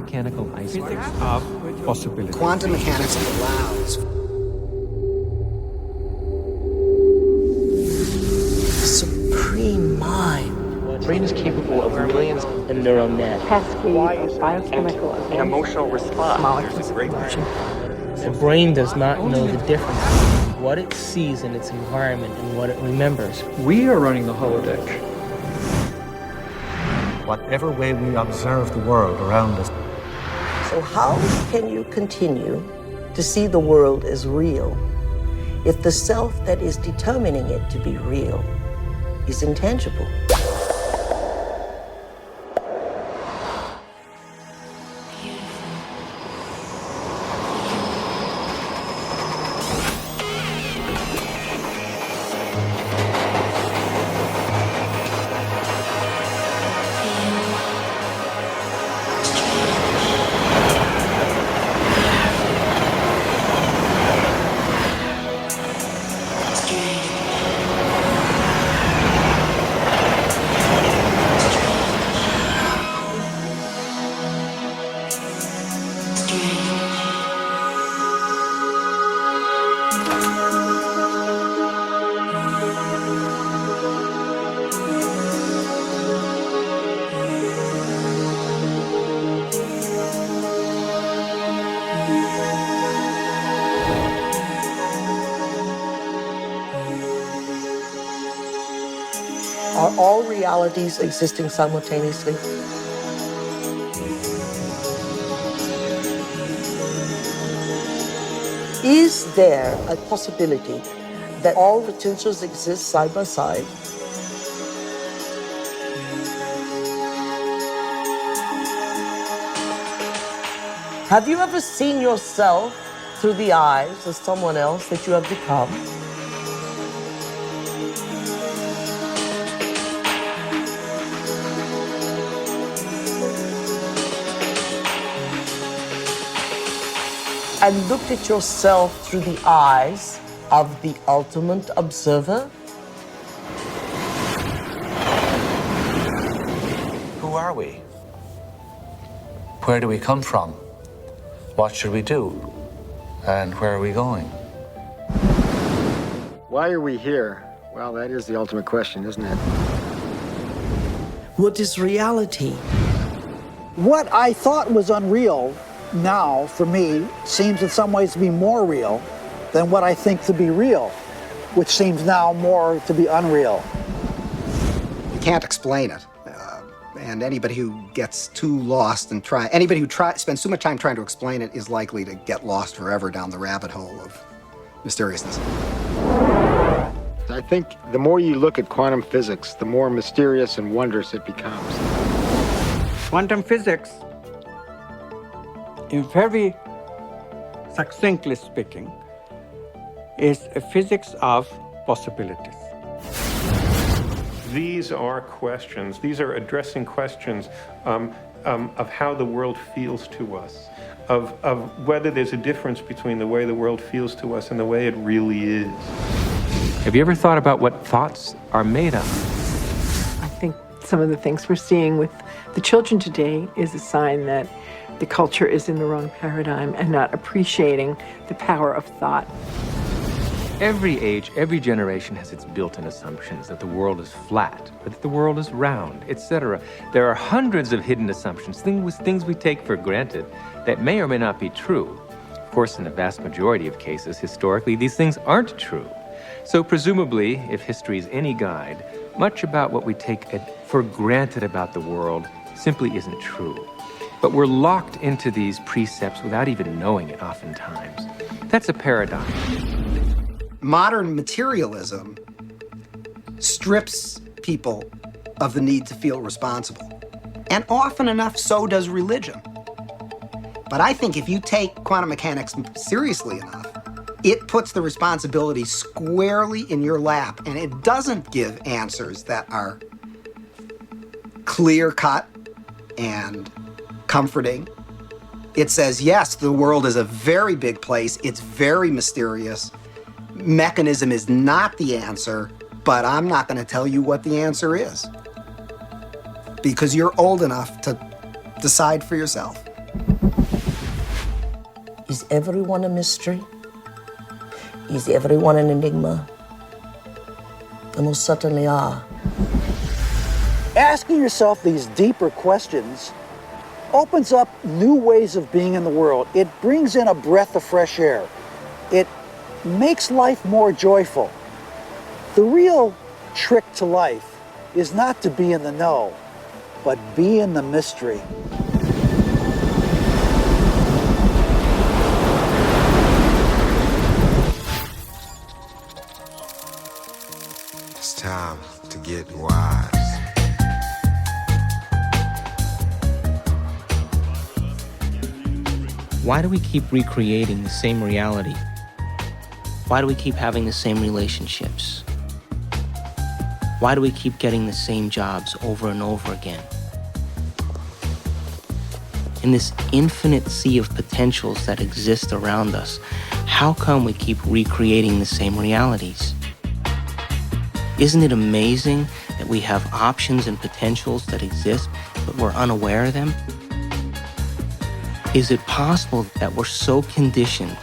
mechanical iceberg. Physics of possibility. Quantum mechanics allows supreme mind. The brain is capable of millions of neural nets. Cascade of biochemical An emotional response. molecules. The brain does not know the difference between what it sees in its environment and what it remembers. We are running the holodeck. Whatever way we observe the world around us. So how can you continue to see the world as real if the self that is determining it to be real is intangible? Are all realities existing simultaneously? Is there a possibility that all potentials exist side by side? Have you ever seen yourself through the eyes of someone else that you have become? And looked at yourself through the eyes of the ultimate observer? Who are we? Where do we come from? What should we do? And where are we going? Why are we here? Well, that is the ultimate question, isn't it? What is reality? What I thought was unreal now, for me, seems in some ways to be more real than what I think to be real, which seems now more to be unreal. You can't explain it. And anybody who gets too lost and anybody who spends too much time trying to explain it is likely to get lost forever down the rabbit hole of mysteriousness. I think the more you look at quantum physics, the more mysterious and wondrous it becomes. Quantum physics, in very succinctly speaking, is a physics of possibilities. These are questions. These are addressing questions of how the world feels to us, of whether there's a difference between the way the world feels to us and the way it really is. Have you ever thought about what thoughts are made of? I think some of the things we're seeing with the children today is a sign that the culture is in the wrong paradigm and not appreciating the power of thought. Every age, every generation has its built-in assumptions that the world is flat, or that the world is round, etc. There are hundreds of hidden assumptions, things we take for granted that may or may not be true. Of course, in the vast majority of cases, historically, these things aren't true. So presumably, if history is any guide, much about what we take for granted about the world simply isn't true. But we're locked into these precepts without even knowing it oftentimes. That's a paradox. Modern materialism strips people of the need to feel responsible. And often enough, so does religion. But I think if you take quantum mechanics seriously enough, it puts the responsibility squarely in your lap, and it doesn't give answers that are clear-cut and comforting. It says, yes, the world is a very big place. It's very mysterious. Mechanism is not the answer, but I'm not going to tell you what the answer is, because you're old enough to decide for yourself. everyone a mystery? Is everyone an enigma? They most certainly are. Asking yourself these deeper questions opens up new ways of being in the world. It brings in a breath of fresh air. It makes life more joyful. The real trick to life is not to be in the know, but be in the mystery. It's time to get wise. Why do we keep recreating the same reality? Why do we keep having the same relationships? Why do we keep getting the same jobs over and over again? In this infinite sea of potentials that exist around us, how come we keep recreating the same realities? Isn't it amazing that we have options and potentials that exist, but we're unaware of them? Is it possible that we're so conditioned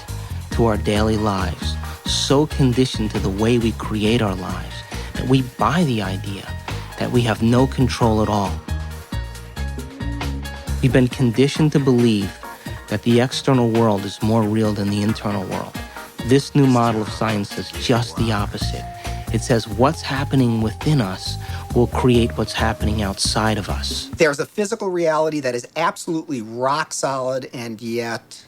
to our daily lives, so conditioned to the way we create our lives, that we buy the idea that we have no control at all? We've been conditioned to believe that the external world is more real than the internal world. This new model of science says just the opposite. It says what's happening within us will create what's happening outside of us. There's a physical reality that is absolutely rock solid, and yet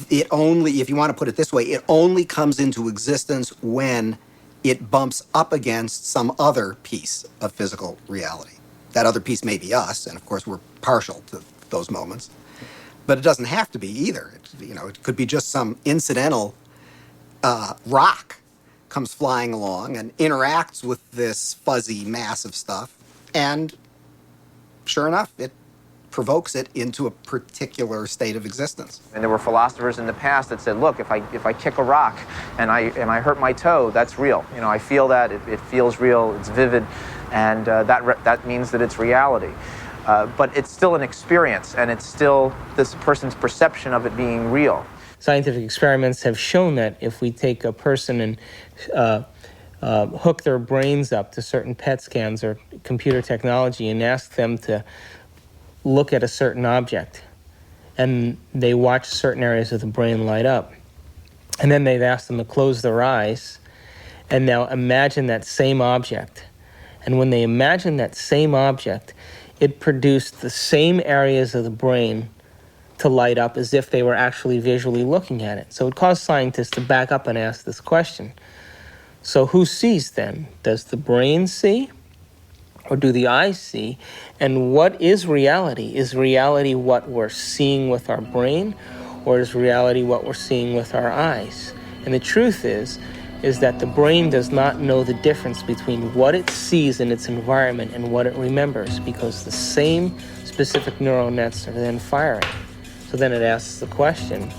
it only, if you want to put it this way, it only comes into existence when it bumps up against some other piece of physical reality. That other piece may be us, and of course we're partial to those moments, but it doesn't have to be either. It could be just some incidental rock comes flying along and interacts with this fuzzy mass of stuff, and sure enough, it provokes it into a particular state of existence. And there were philosophers in the past that said, look, if I kick a rock and I hurt my toe, that's real. I feel that, it feels real, it's vivid, and that means that it's reality. But it's still an experience, and it's still this person's perception of it being real. Scientific experiments have shown that if we take a person and hook their brains up to certain PET scans or computer technology and ask them to look at a certain object, and they watch certain areas of the brain light up, and then they've asked them to close their eyes and now imagine that same object. And when they imagine that same object, it produced the same areas of the brain to light up as if they were actually visually looking at it. So it caused scientists to back up and ask this question. So who sees then? Does the brain see? Or do the eyes see? And what is reality? Is reality what we're seeing with our brain? Or is reality what we're seeing with our eyes? And the truth is that the brain does not know the difference between what it sees in its environment and what it remembers, because the same specific neural nets are then firing. So then it asks the question,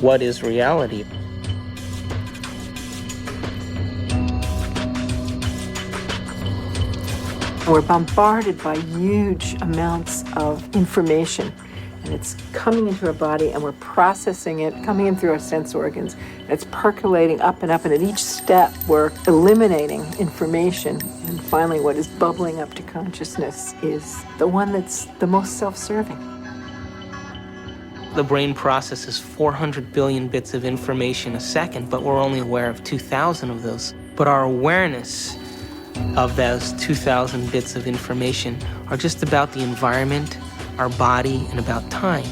what is reality? We're bombarded by huge amounts of information, and it's coming into our body, and we're processing it, coming in through our sense organs, and it's percolating up, and at each step we're eliminating information, and finally what is bubbling up to consciousness is the one that's the most self-serving. The brain processes 400 billion bits of information a second, but we're only aware of 2,000 of those. But our awareness of those 2,000 bits of information are just about the environment, our body, and about time.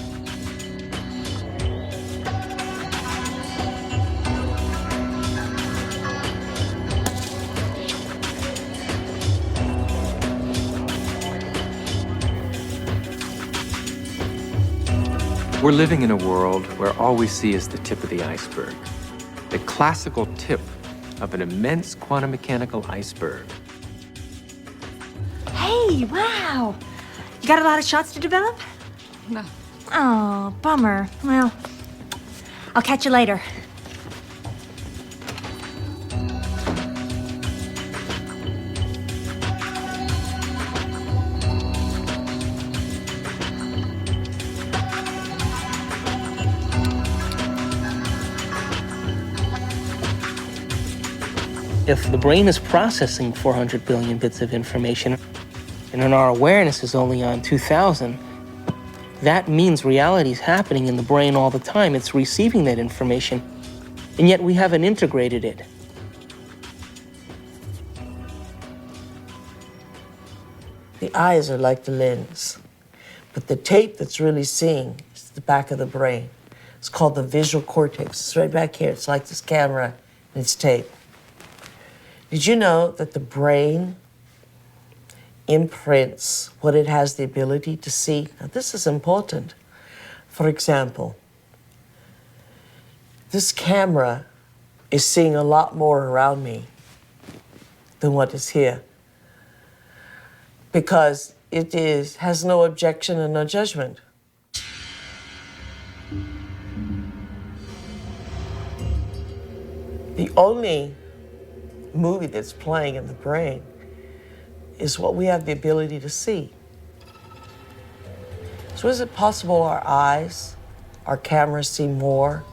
We're living in a world where all we see is the tip of the iceberg, the classical tip of an immense quantum mechanical iceberg. Hey, wow! You got a lot of shots to develop? No. Oh, bummer. Well, I'll catch you later. If the brain is processing 400 billion bits of information, and then our awareness is only on 2,000, that means reality is happening in the brain all the time. It's receiving that information, and yet we haven't integrated it. The eyes are like the lens, but the tape that's really seeing is the back of the brain. It's called the visual cortex. It's right back here. It's like this camera and it's tape. Did you know that the brain imprints what it has the ability to see? Now, this is important. For example, this camera is seeing a lot more around me than what is here, because it has no objection and no judgment. The only movie that's playing in the brain is what we have the ability to see. So is it possible our eyes, our cameras see more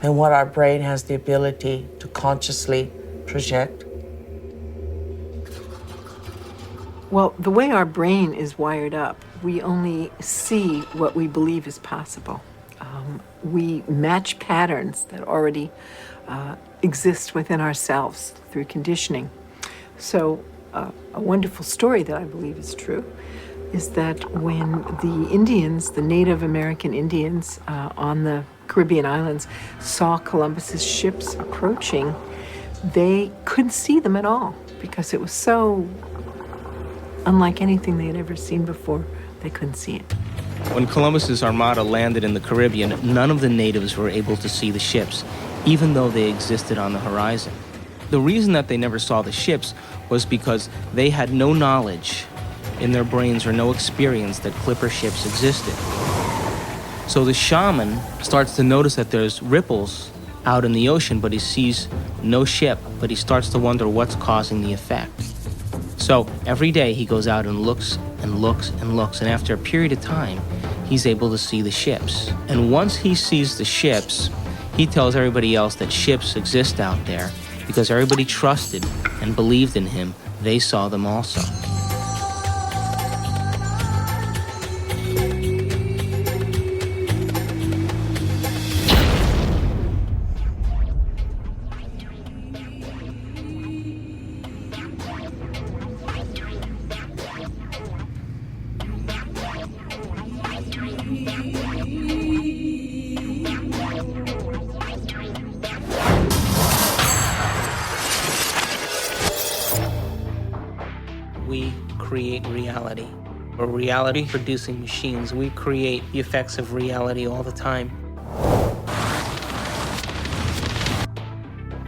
than what our brain has the ability to consciously project? Well, the way our brain is wired up, we only see what we believe is possible. We match patterns that already exist within ourselves through conditioning. So a wonderful story that I believe is true is that when the Indians, the Native American Indians on the Caribbean islands, saw Columbus's ships approaching, they couldn't see them at all because it was so unlike anything they had ever seen before. They couldn't see it. When Columbus's armada landed in the Caribbean, none of the natives were able to see the ships, even though they existed on the horizon. The reason that they never saw the ships was because they had no knowledge in their brains or no experience that clipper ships existed. So the shaman starts to notice that there's ripples out in the ocean, but he sees no ship, but he starts to wonder what's causing the effect. So every day he goes out and looks and looks and looks, and after a period of time, he's able to see the ships. And once he sees the ships, he tells everybody else that ships exist out there because everybody trusted and believed in him. They saw them also. We create reality. We're reality-producing machines. We create the effects of reality all the time.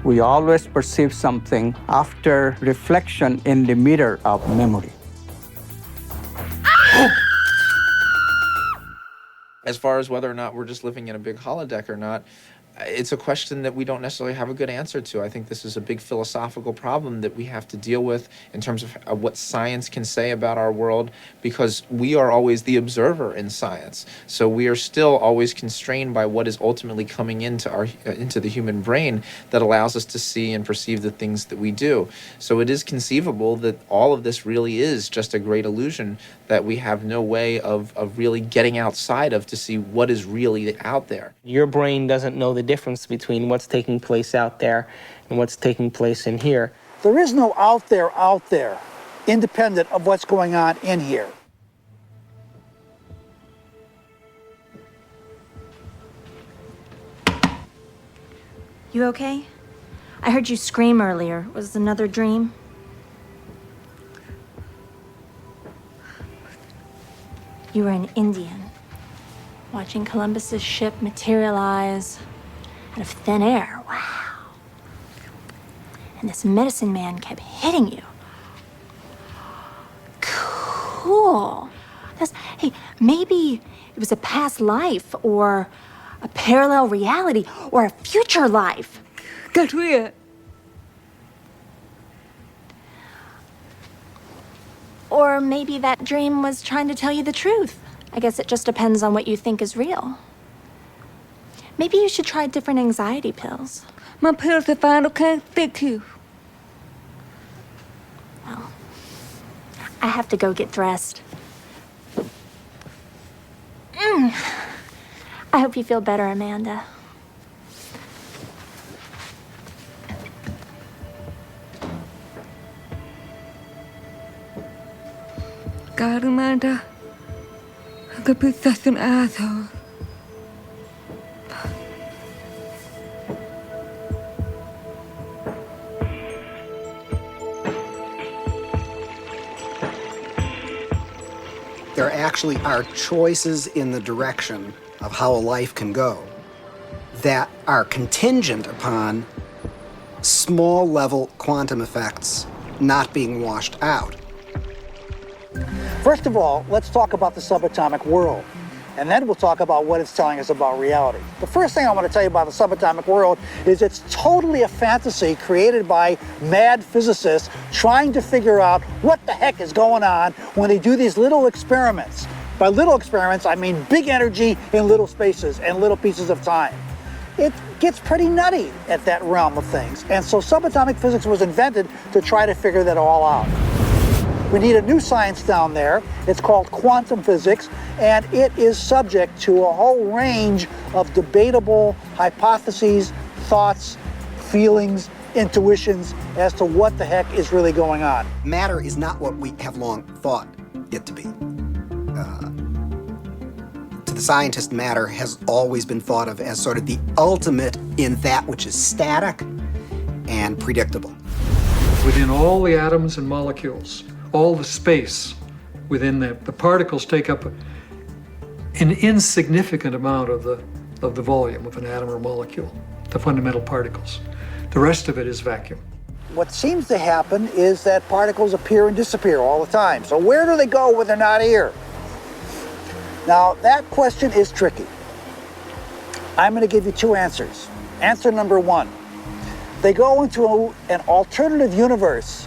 We always perceive something after reflection in the mirror of memory. As far as whether or not we're just living in a big holodeck or not, it's a question that we don't necessarily have a good answer to. I think this is a big philosophical problem that we have to deal with in terms of what science can say about our world, because we are always the observer in science. So we are still always constrained by what is ultimately coming into the human brain that allows us to see and perceive the things that we do. So it is conceivable that all of this really is just a great illusion that we have no way of really getting outside of to see what is really out there. Your brain doesn't know the difference between what's taking place out there and what's taking place in here. There is no out there, independent of what's going on in here. You okay? I heard you scream earlier. Was it another dream? You were an Indian, watching Columbus's ship materialize out of thin air. Wow. And this medicine man kept hitting you. Cool. Hey, maybe it was a past life or a parallel reality or a future life. Got weird. Or maybe that dream was trying to tell you the truth. I guess it just depends on what you think is real. Maybe you should try different anxiety pills. My pills are fine, okay? Thank you. I have to go get dressed. I hope you feel better, Amanda. God, Amanda, the bit such an asshole. There actually are choices in the direction of how a life can go that are contingent upon small level quantum effects not being washed out. First of all, let's talk about the subatomic world, and then we'll talk about what it's telling us about reality. The first thing I want to tell you about the subatomic world is it's totally a fantasy created by mad physicists trying to figure out what the heck is going on when they do these little experiments. By little experiments, I mean big energy in little spaces and little pieces of time. It gets pretty nutty at that realm of things, and so subatomic physics was invented to try to figure that all out. We need a new science down there. It's called quantum physics, and it is subject to a whole range of debatable hypotheses, thoughts, feelings, intuitions as to what the heck is really going on. Matter is not what we have long thought it to be. To the scientist, matter has always been thought of as sort of the ultimate in that which is static and predictable. Within all the atoms and molecules, all the space within the particles take up an insignificant amount of the volume of an atom or molecule, the fundamental particles. The rest of it is vacuum. What seems to happen is that particles appear and disappear all the time. So where do they go when they're not here? Now, that question is tricky. I'm going to give you two answers. Answer number one, they go into an alternative universe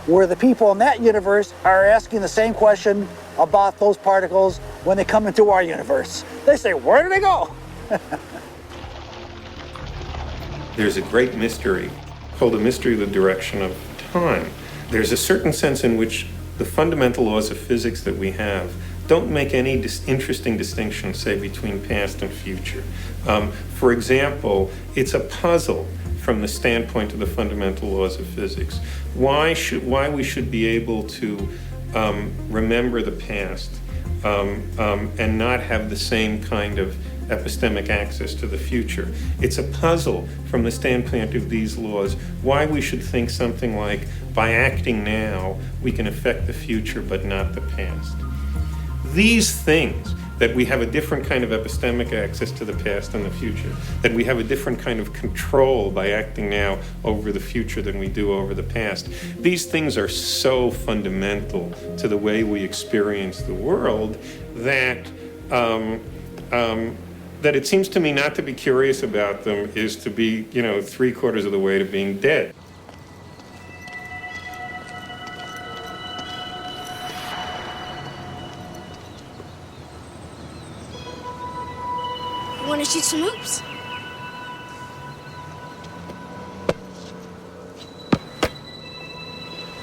where the people in that universe are asking the same question about those particles when they come into our universe. They say, where do they go? There's a great mystery called the mystery of the direction of time. There's a certain sense in which the fundamental laws of physics that we have don't make any interesting distinction, say, between past and future. For example, it's a puzzle from the standpoint of the fundamental laws of physics. Why we should be able to remember the past and not have the same kind of epistemic access to the future. It's a puzzle from the standpoint of these laws, why we should think something like, by acting now, we can affect the future but not the past. These things, that we have a different kind of epistemic access to the past and the future, that we have a different kind of control by acting now over the future than we do over the past. These things are so fundamental to the way we experience the world that that it seems to me not to be curious about them is to be, 3/4 of the way to being dead. Want to shoot some hoops?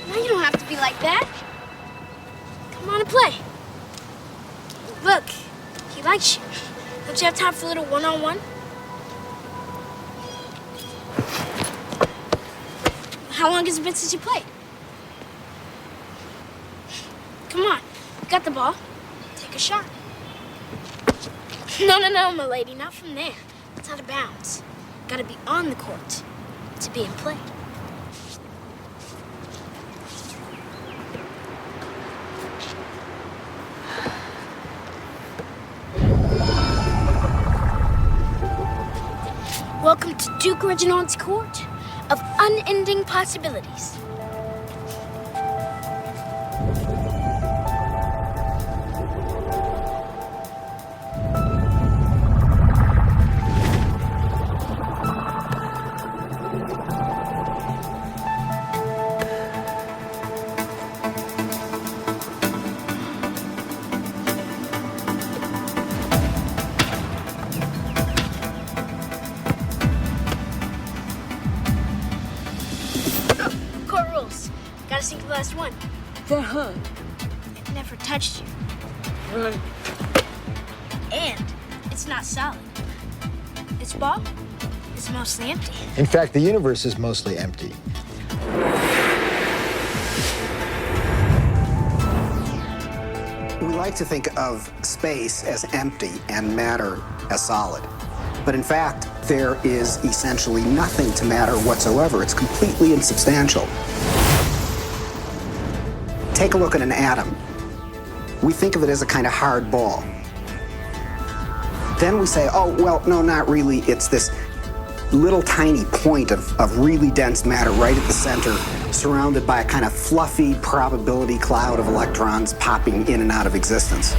No, you don't have to be like that. Come on and play. Look, he likes you. Don't you have time for a little one-on-one? How long has it been since you played? Come on, you got the ball. Take a shot. No, my lady, not from there. It's out of bounds. Gotta be on the court to be in play. Welcome to Duke Reginald's court of unending possibilities. Court rules. Gotta sink the last one. They're hung. never touched you. Right. And it's not solid. Its ball is mostly empty. In fact, the universe is mostly empty. We like to think of space as empty and matter as solid. But in fact, there is essentially nothing to matter whatsoever. It's completely insubstantial. Take a look at an atom. We think of it as a kind of hard ball. Then we say, oh, well, no, not really. It's this little tiny point of really dense matter right at the center, surrounded by a kind of fluffy probability cloud of electrons popping in and out of existence.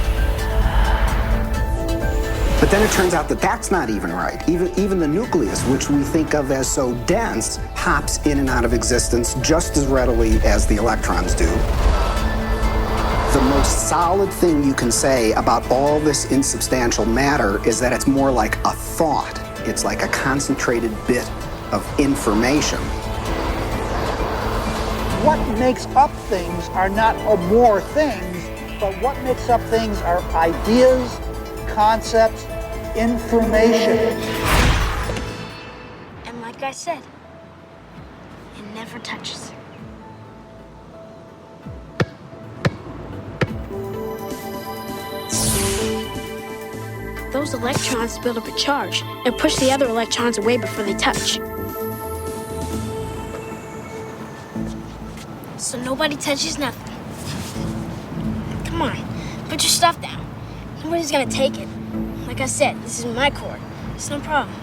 But then it turns out that that's not even right. Even the nucleus, which we think of as so dense, pops in and out of existence just as readily as the electrons do. The most solid thing you can say about all this insubstantial matter is that it's more like a thought. It's like a concentrated bit of information. What makes up things are not more things, but what makes up things are ideas, concepts, information. And like I said, it never touches. Those electrons build up a charge and push the other electrons away before they touch. So nobody touches nothing. Come on, put your stuff down. Nobody's gonna take it. Like I said, this is my court. It's no problem.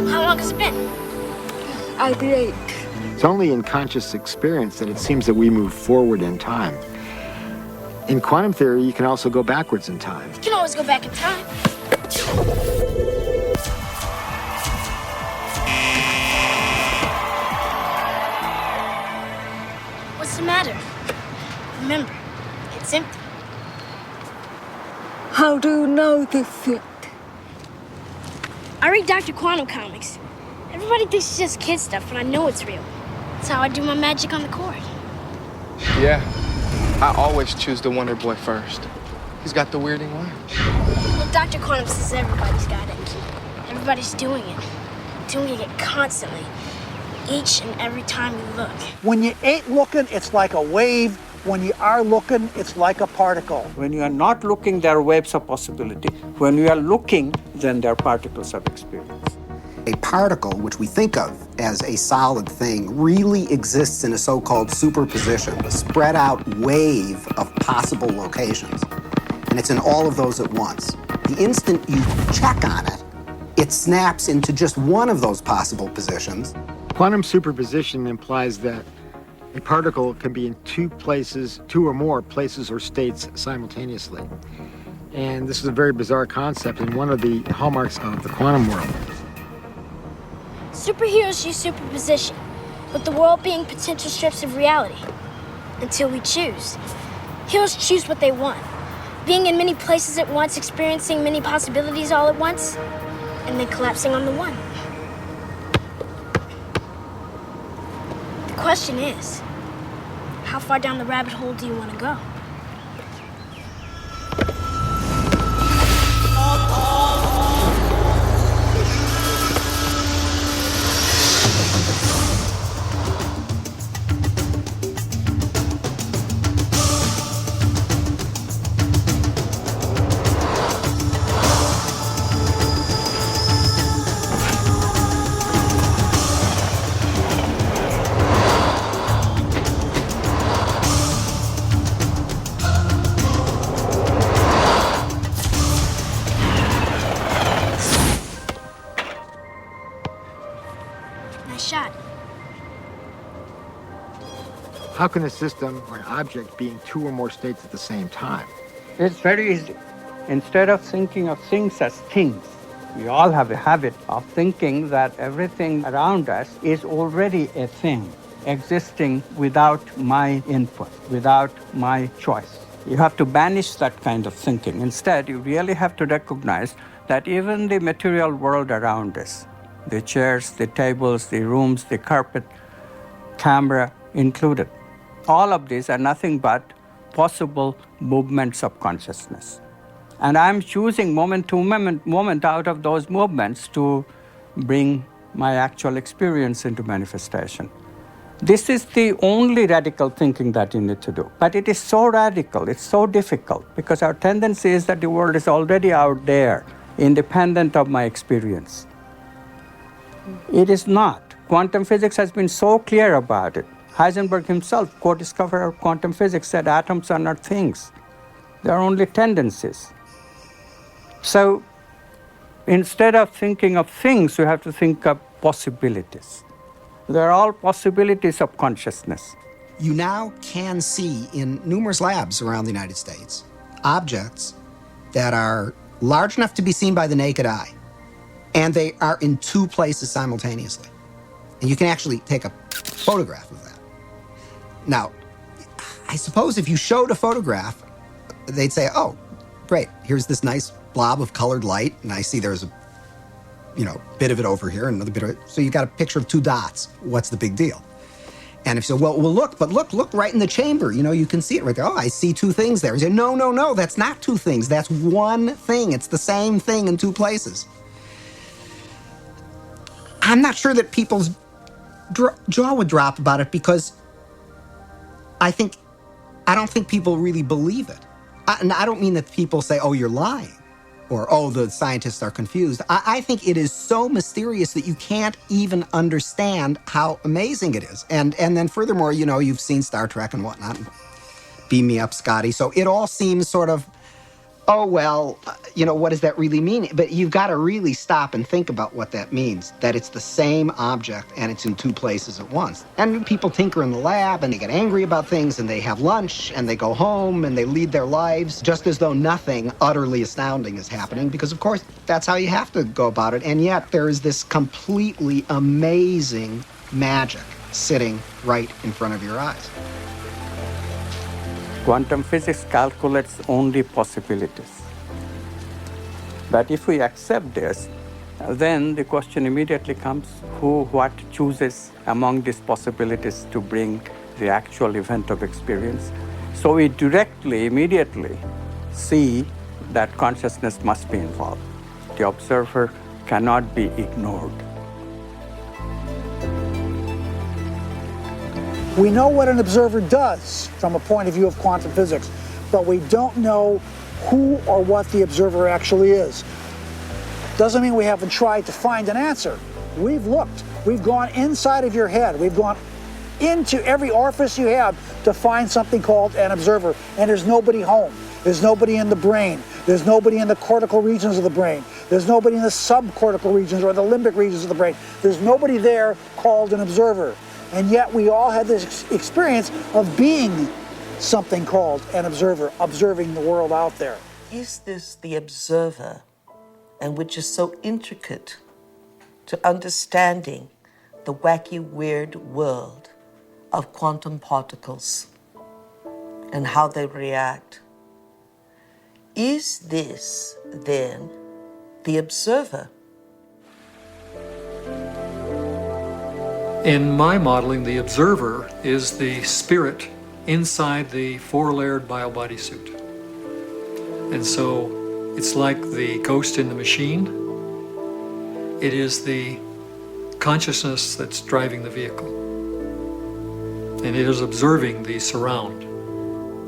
How long has it been? I blink. It's only in conscious experience that it seems that we move forward in time. In quantum theory, you can also go backwards in time. You can always go back in time. What's the matter? Remember, it's empty. How do you know this yet? I read Dr. Quantum comics. Everybody thinks it's just kid stuff, but I know it's real. That's how I do my magic on the court. Yeah, I always choose the Wonder Boy first. He's got the weirding way. Well, Dr. Quantum says everybody's got it. Everybody's doing it constantly, each and every time you look. When you ain't looking, it's like a wave. When you are looking, it's like a particle. When you are not looking, there are waves of possibility. When you are looking, then there are particles of experience. A particle, which we think of as a solid thing, really exists in a so-called superposition, a spread out wave of possible locations. And it's in all of those at once. The instant you check on it, it snaps into just one of those possible positions. Quantum superposition implies that a particle can be in two or more places or states simultaneously. And this is a very bizarre concept and one of the hallmarks of the quantum world. Superheroes use superposition, with the world being potential strips of reality. Until we choose. Heroes choose what they want. Being in many places at once, experiencing many possibilities all at once, and then collapsing on the one. The question is, how far down the rabbit hole do you want to go? Shot. How can a system or an object be in two or more states at the same time? It's very easy. Instead of thinking of things as things, we all have a habit of thinking that everything around us is already a thing, existing without my input, without my choice, You have to banish that kind of thinking. Instead, you really have to recognize that even the material world around us, the chairs, the tables, the rooms, the carpet, camera included, all of these are nothing but possible movements of consciousness. And I'm choosing moment to moment out of those movements to bring my actual experience into manifestation. This is the only radical thinking that you need to do. But it is so radical, it's so difficult, because our tendency is that the world is already out there, independent of my experience. It is not. Quantum physics has been so clear about it. Heisenberg himself, co-discoverer of quantum physics, said atoms are not things. They are only tendencies. So instead of thinking of things, you have to think of possibilities. They're all possibilities of consciousness. You now can see in numerous labs around the United States objects that are large enough to be seen by the naked eye, and they are in two places simultaneously. And you can actually take a photograph of that. Now, I suppose if you showed a photograph, they'd say, oh, great, here's this nice blob of colored light, and I see there's a bit of it over here, and another bit of it. So you got a picture of two dots. What's the big deal? And if you say, well, look right in the chamber. You can see it right there. Oh, I see two things there. You say, no, that's not two things. That's one thing. It's the same thing in two places. I'm not sure that people's jaw would drop about it, because I don't think people really believe it. And I don't mean that people say, oh, you're lying, or, oh, the scientists are confused. I think it is so mysterious that you can't even understand how amazing it is. And then furthermore, you've seen Star Trek and whatnot. Beam me up, Scotty. So it all seems sort of, oh, well, what does that really mean? But you've got to really stop and think about what that means, that it's the same object and it's in two places at once. And people tinker in the lab and they get angry about things and they have lunch and they go home and they lead their lives just as though nothing utterly astounding is happening, because, of course, that's how you have to go about it. And yet there is this completely amazing magic sitting right in front of your eyes. Quantum physics calculates only possibilities. But if we accept this, then the question immediately comes, what chooses among these possibilities to bring the actual event of experience? So we immediately see that consciousness must be involved. The observer cannot be ignored. We know what an observer does from a point of view of quantum physics, but we don't know who or what the observer actually is. Doesn't mean we haven't tried to find an answer. We've looked. We've gone inside of your head. We've gone into every orifice you have to find something called an observer, and there's nobody home. There's nobody in the brain. There's nobody in the cortical regions of the brain. There's nobody in the subcortical regions or the limbic regions of the brain. There's nobody there called an observer. And yet we all had this experience of being something called an observer, observing the world out there. Is this the observer, and which is so intricate to understanding the wacky, weird world of quantum particles and how they react? Is this, then, the observer? In my modeling, the observer is the spirit inside the four-layered bio-body suit. And so it's like the ghost in the machine. It is the consciousness that's driving the vehicle. And it is observing the surround.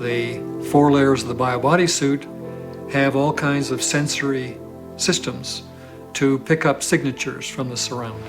The four layers of the bio-body suit have all kinds of sensory systems to pick up signatures from the surround.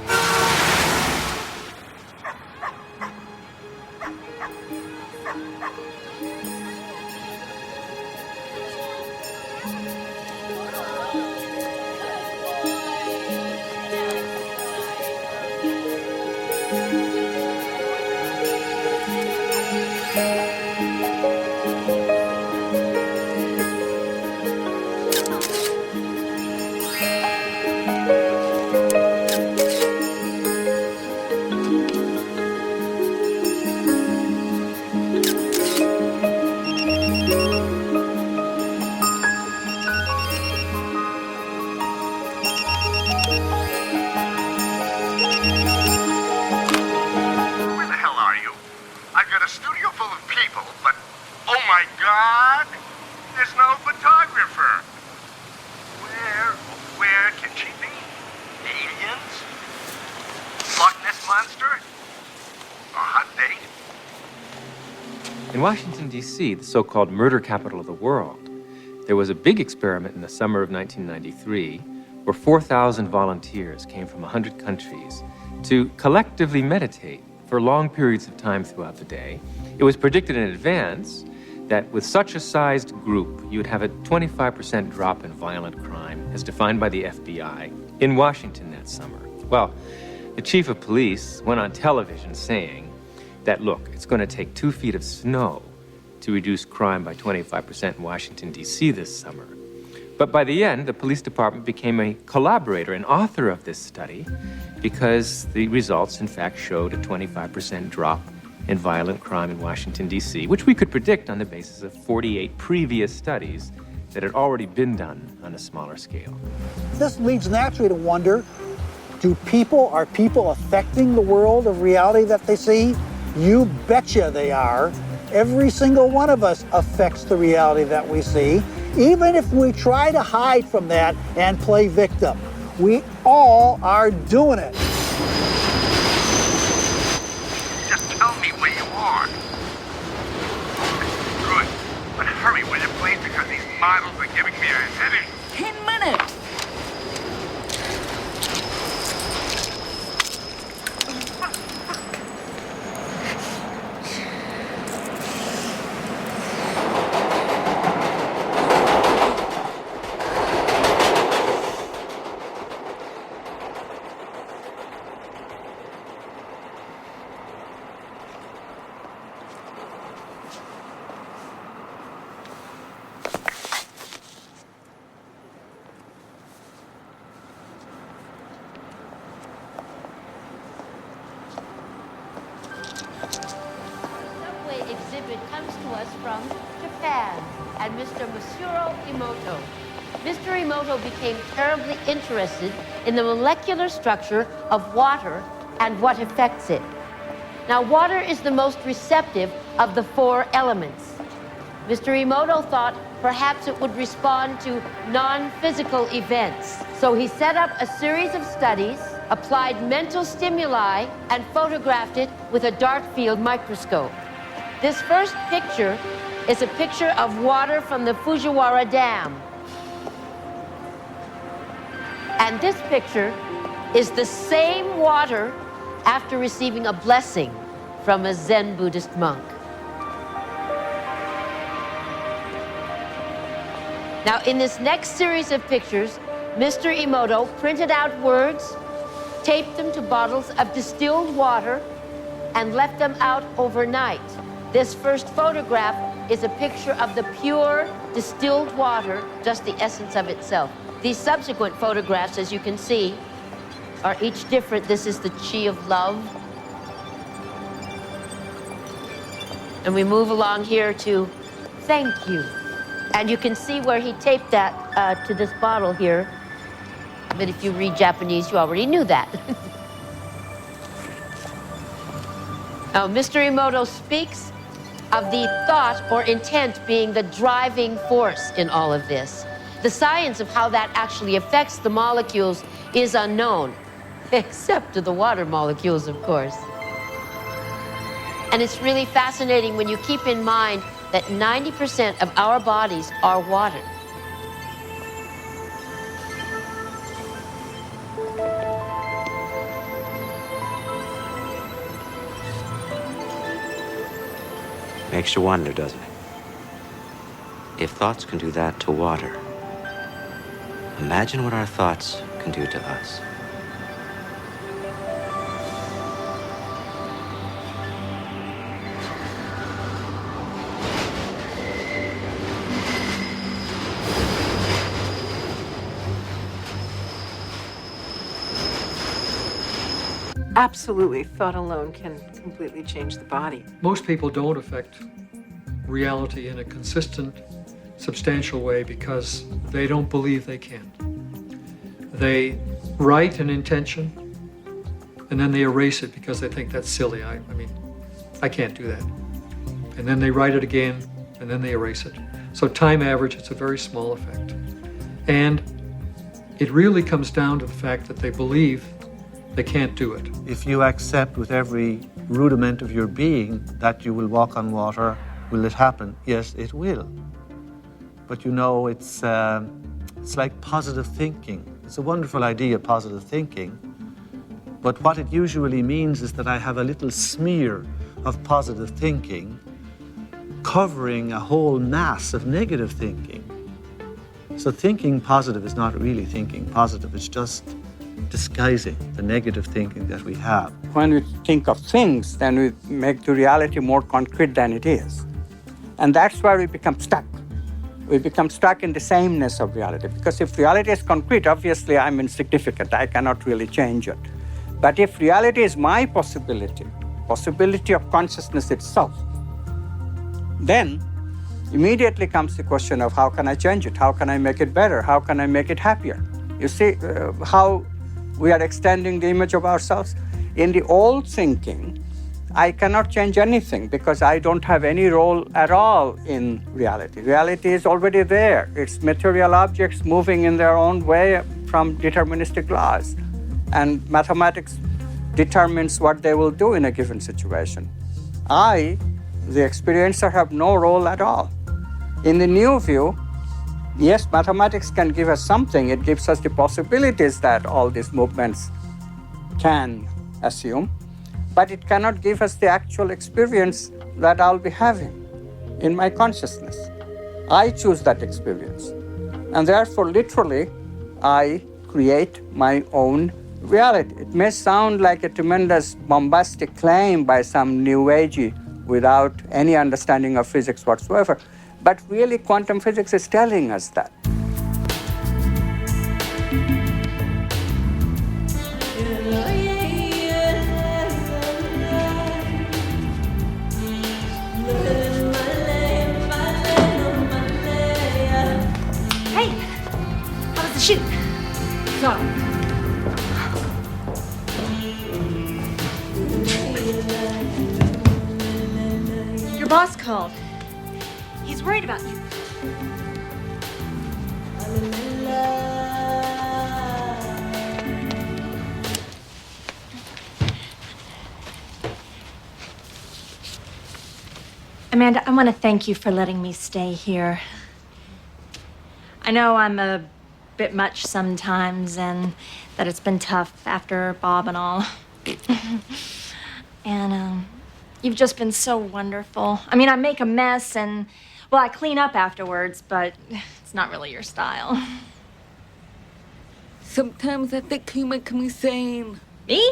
God, there's no photographer. Where can she be? Aliens? Loch Ness Monster? A hot date? In Washington, D.C., the so-called murder capital of the world, there was a big experiment in the summer of 1993 where 4,000 volunteers came from 100 countries to collectively meditate for long periods of time throughout the day. It was predicted in advance that with such a sized group, you would have a 25% drop in violent crime, as defined by the FBI, in Washington that summer. Well, the chief of police went on television saying that, look, it's going to take 2 feet of snow to reduce crime by 25% in Washington, D.C. this summer. But by the end, the police department became a collaborator and author of this study because the results, in fact, showed a 25% drop in violent crime in Washington, D.C., which we could predict on the basis of 48 previous studies that had already been done on a smaller scale. This leads naturally to wonder, are people affecting the world of reality that they see? You betcha they are. Every single one of us affects the reality that we see, even if we try to hide from that and play victim. We all are doing it. Just tell me where you are. Good. But hurry with it, please, because these models are giving me a headache. 10 minutes. Exhibit comes to us from Japan and Mr. Masuro Emoto. Mr. Emoto became terribly interested in the molecular structure of water and what affects it. Now, water is the most receptive of the 4 elements. Mr. Emoto thought perhaps it would respond to non-physical events. So he set up a series of studies, applied mental stimuli, and photographed it with a dark field microscope. This first picture is a picture of water from the Fujiwara Dam. And this picture is the same water after receiving a blessing from a Zen Buddhist monk. Now, in this next series of pictures, Mr. Emoto printed out words, taped them to bottles of distilled water, and left them out overnight. This first photograph is a picture of the pure distilled water, just the essence of itself. These subsequent photographs, as you can see, are each different. This is the chi of love. And we move along here to thank you. And you can see where he taped that to this bottle here. But if you read Japanese, you already knew that. Now, Mr. Emoto speaks of the thought or intent being the driving force in all of this. The science of how that actually affects the molecules is unknown, except to the water molecules, of course. And it's really fascinating when you keep in mind that 90% of our bodies are water. Makes you wonder, doesn't it? If thoughts can do that to water, imagine what our thoughts can do to us. Absolutely, thought alone can completely change the body. Most people don't affect reality in a consistent, substantial way because they don't believe they can. They write an intention and then they erase it because they think that's silly. I mean, I can't do that. And then they write it again and then they erase it. So time average, it's a very small effect. And it really comes down to the fact that they believe they can't do it. If you accept with every rudiment of your being that you will walk on water, will it happen? Yes, it will. But you know, it's like positive thinking. It's a wonderful idea, positive thinking. But what it usually means is that I have a little smear of positive thinking covering a whole mass of negative thinking. So thinking positive is not really thinking positive, it's just disguising the negative thinking that we have. When we think of things, then we make the reality more concrete than it is. And that's where we become stuck. We become stuck in the sameness of reality. Because if reality is concrete, obviously I'm insignificant. I cannot really change it. But if reality is my possibility of consciousness itself, then immediately comes the question of how can I change it? How can I make it better? How can I make it happier? You see how we are extending the image of ourselves? In the old thinking, I cannot change anything because I don't have any role at all in reality. Reality is already there. It's material objects moving in their own way from deterministic laws. And mathematics determines what they will do in a given situation. I, the experiencer, have no role at all. In the new view, yes, mathematics can give us something. It gives us the possibilities that all these movements can assume, but it cannot give us the actual experience that I'll be having in my consciousness. I choose that experience. And therefore, literally, I create my own reality. It may sound like a tremendous bombastic claim by some new agey without any understanding of physics whatsoever, but really quantum physics is telling us that. Hey, how was the shoot? So. Your boss called. He's worried about you. Amanda, I want to thank you for letting me stay here. I know I'm a bit much sometimes and that it's been tough after Bob and all. And you've just been so wonderful. I mean, I make a mess and, well, I clean up afterwards, but it's not really your style. Sometimes I think you make me sane. Me?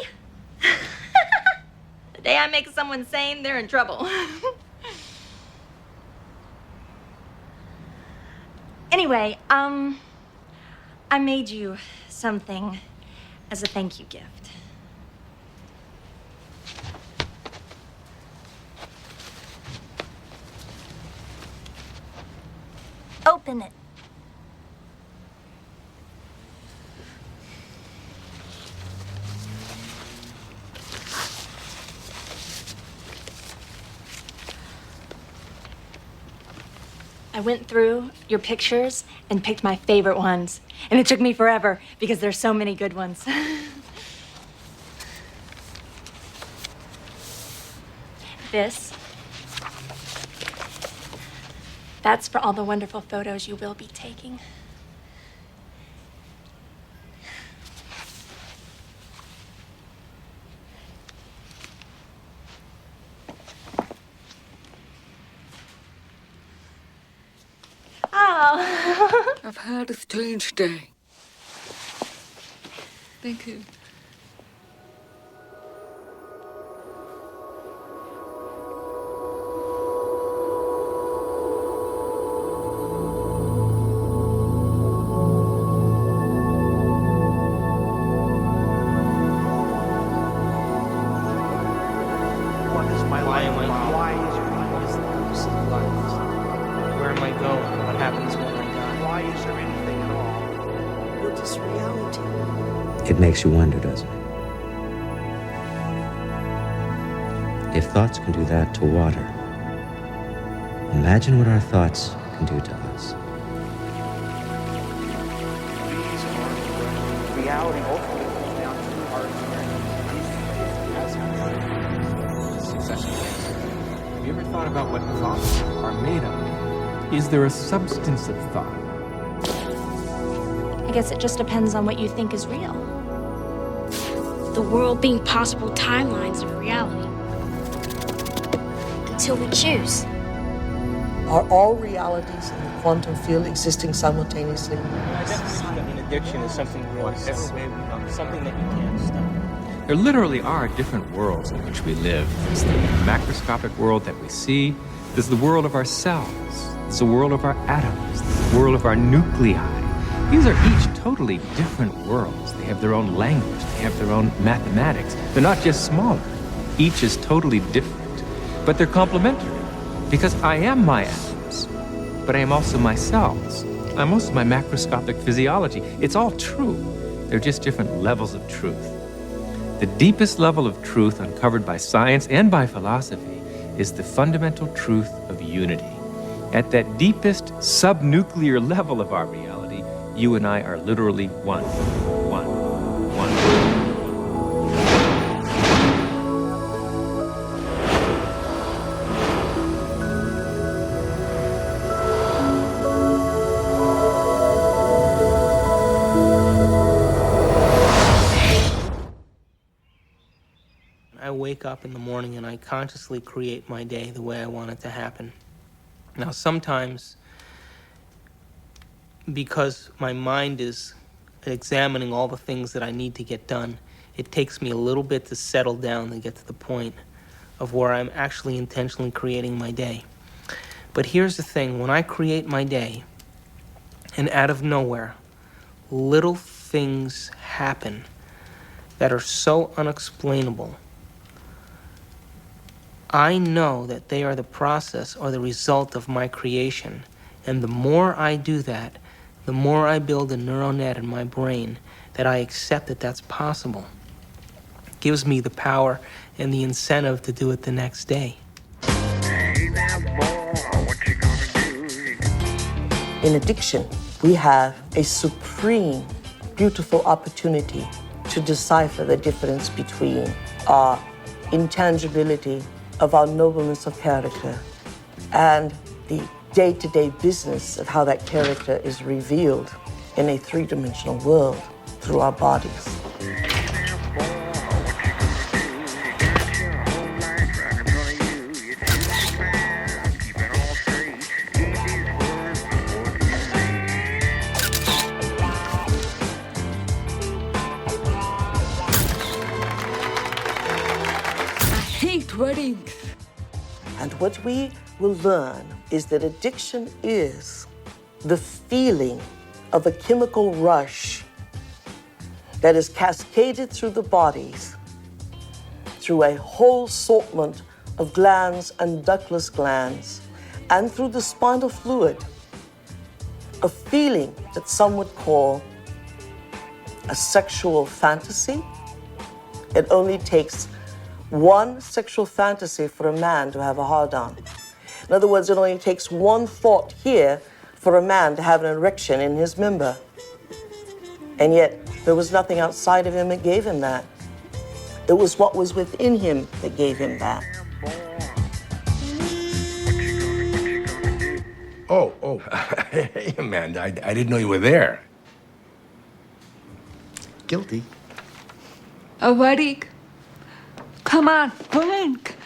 The day I make someone sane, they're in trouble. Anyway, I made you something as a thank you gift. Open it. I went through your pictures and picked my favorite ones. And it took me forever because there's so many good ones. That's for all the wonderful photos you will be taking. Oh. I've had a strange day. Thank you. It makes you wonder, doesn't it? If thoughts can do that to water, Imagine what our thoughts can do to us. Reality ultimately comes down to our experience. Have you ever thought about what thoughts are made of? Is there a substance of thought? I guess it just depends on what you think is real. The world being possible timelines of reality. Until we choose. Are all realities in the quantum field existing simultaneously? I definitely think that an addiction is something really something that you can't stop. There literally are different worlds in which we live. There's the macroscopic world that we see. There's the world of our cells. There's the world of our atoms. There's the world of our nuclei. These are each totally different worlds. They have their own language. They have their own mathematics. They're not just smaller. Each is totally different. But they're complementary. Because I am my atoms, but I am also my cells. I'm also my macroscopic physiology. It's all true. They're just different levels of truth. The deepest level of truth uncovered by science and by philosophy is the fundamental truth of unity. At that deepest subnuclear level of our reality, you and I are literally one. I wake up in the morning and I consciously create my day the way I want it to happen. Now, sometimes, because my mind is examining all the things that I need to get done, it takes me a little bit to settle down and get to the point of where I'm actually intentionally creating my day. But here's the thing, when I create my day, and out of nowhere, little things happen that are so unexplainable, I know that they are the process or the result of my creation. And the more I do that, the more I build a neural net in my brain that I accept that that's possible. It gives me the power and the incentive to do it the next day. In addiction, we have a supreme, beautiful opportunity to decipher the difference between our intangibility of our nobleness of character and the day-to-day business of how that character is revealed in a three-dimensional world through our bodies. Weddings. And what we will learn is that addiction is the feeling of a chemical rush that is cascaded through the bodies through a whole assortment of glands and ductless glands and through the spinal fluid, a feeling that some would call a sexual fantasy. It only takes one sexual fantasy for a man to have a hard-on. In other words, it only takes one thought here for a man to have an erection in his member. And yet, there was nothing outside of him that gave him that. It was what was within him that gave him that. Oh, hey, Amanda, I didn't know you were there. Guilty. A wedding. Come on, blink.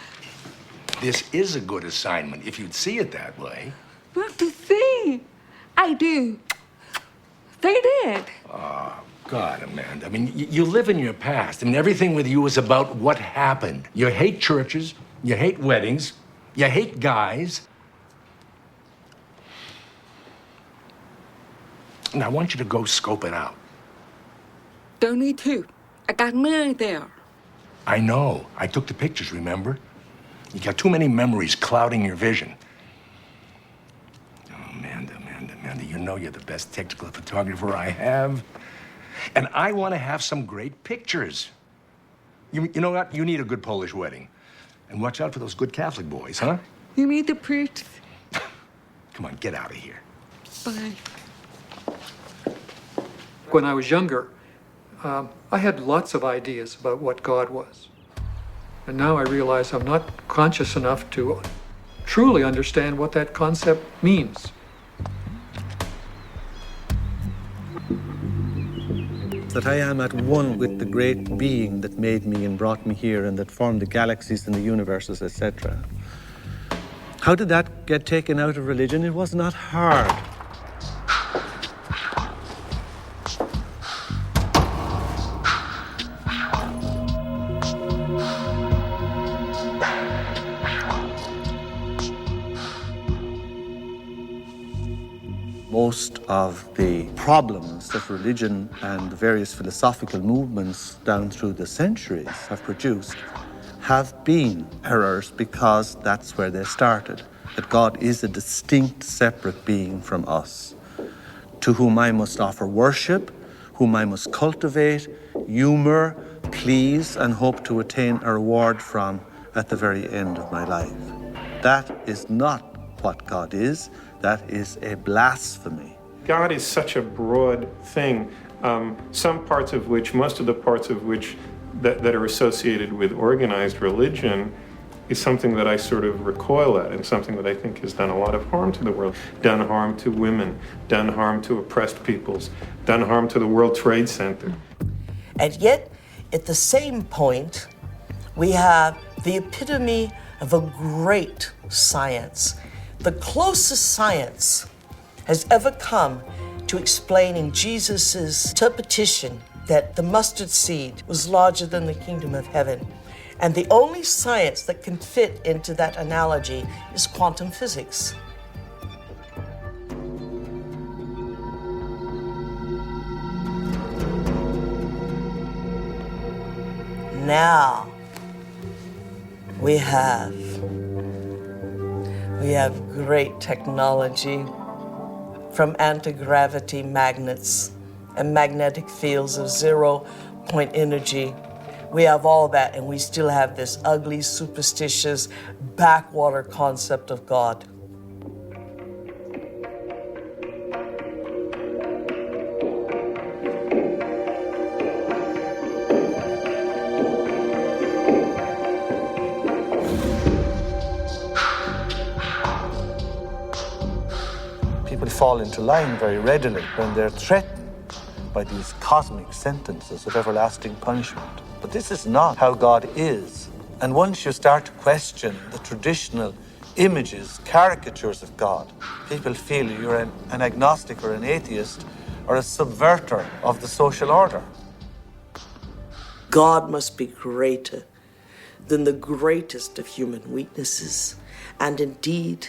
This is a good assignment, if you'd see it that way. What to see? I do. They did. Oh, God, Amanda. I mean, you live in your past. I mean, everything with you is about what happened. You hate churches, you hate weddings, you hate guys. And I want you to go scope it out. Don't need to. I got money there. I know. I took the pictures, remember? You got too many memories clouding your vision. Oh, Amanda, you know you're the best technical photographer I have. And I want to have some great pictures. You know what? You need a good Polish wedding. And watch out for those good Catholic boys, huh? You mean the priest? Come on, get out of here. Bye. When I was younger, I had lots of ideas about what God was. And now I realize I'm not conscious enough to truly understand what that concept means. That I am at one with the great being that made me and brought me here and that formed the galaxies and the universes, etc. How did that get taken out of religion? It was not hard. Most of the problems that religion and the various philosophical movements down through the centuries have produced have been errors because that's where they started. That God is a distinct, separate being from us, to whom I must offer worship, whom I must cultivate, humor, please, and hope to attain a reward from at the very end of my life. That is not what God is. That is a blasphemy. God is such a broad thing, most of the parts of which that are associated with organized religion is something that I sort of recoil at and something that I think has done a lot of harm to the world, done harm to women, done harm to oppressed peoples, done harm to the World Trade Center. And yet, at the same point, we have the epitome of a great science. The closest science has ever come to explaining Jesus' interpretation that the mustard seed was larger than the kingdom of heaven. And the only science that can fit into that analogy is quantum physics. Now, we have great technology, from anti-gravity magnets and magnetic fields of zero-point energy. We have all that, and we still have this ugly, superstitious, backwater concept of God. People fall into line very readily when they're threatened by these cosmic sentences of everlasting punishment. But this is not how God is. And once you start to question the traditional images, caricatures of God, people feel you're an agnostic or an atheist or a subverter of the social order. God must be greater than the greatest of human weaknesses, and indeed,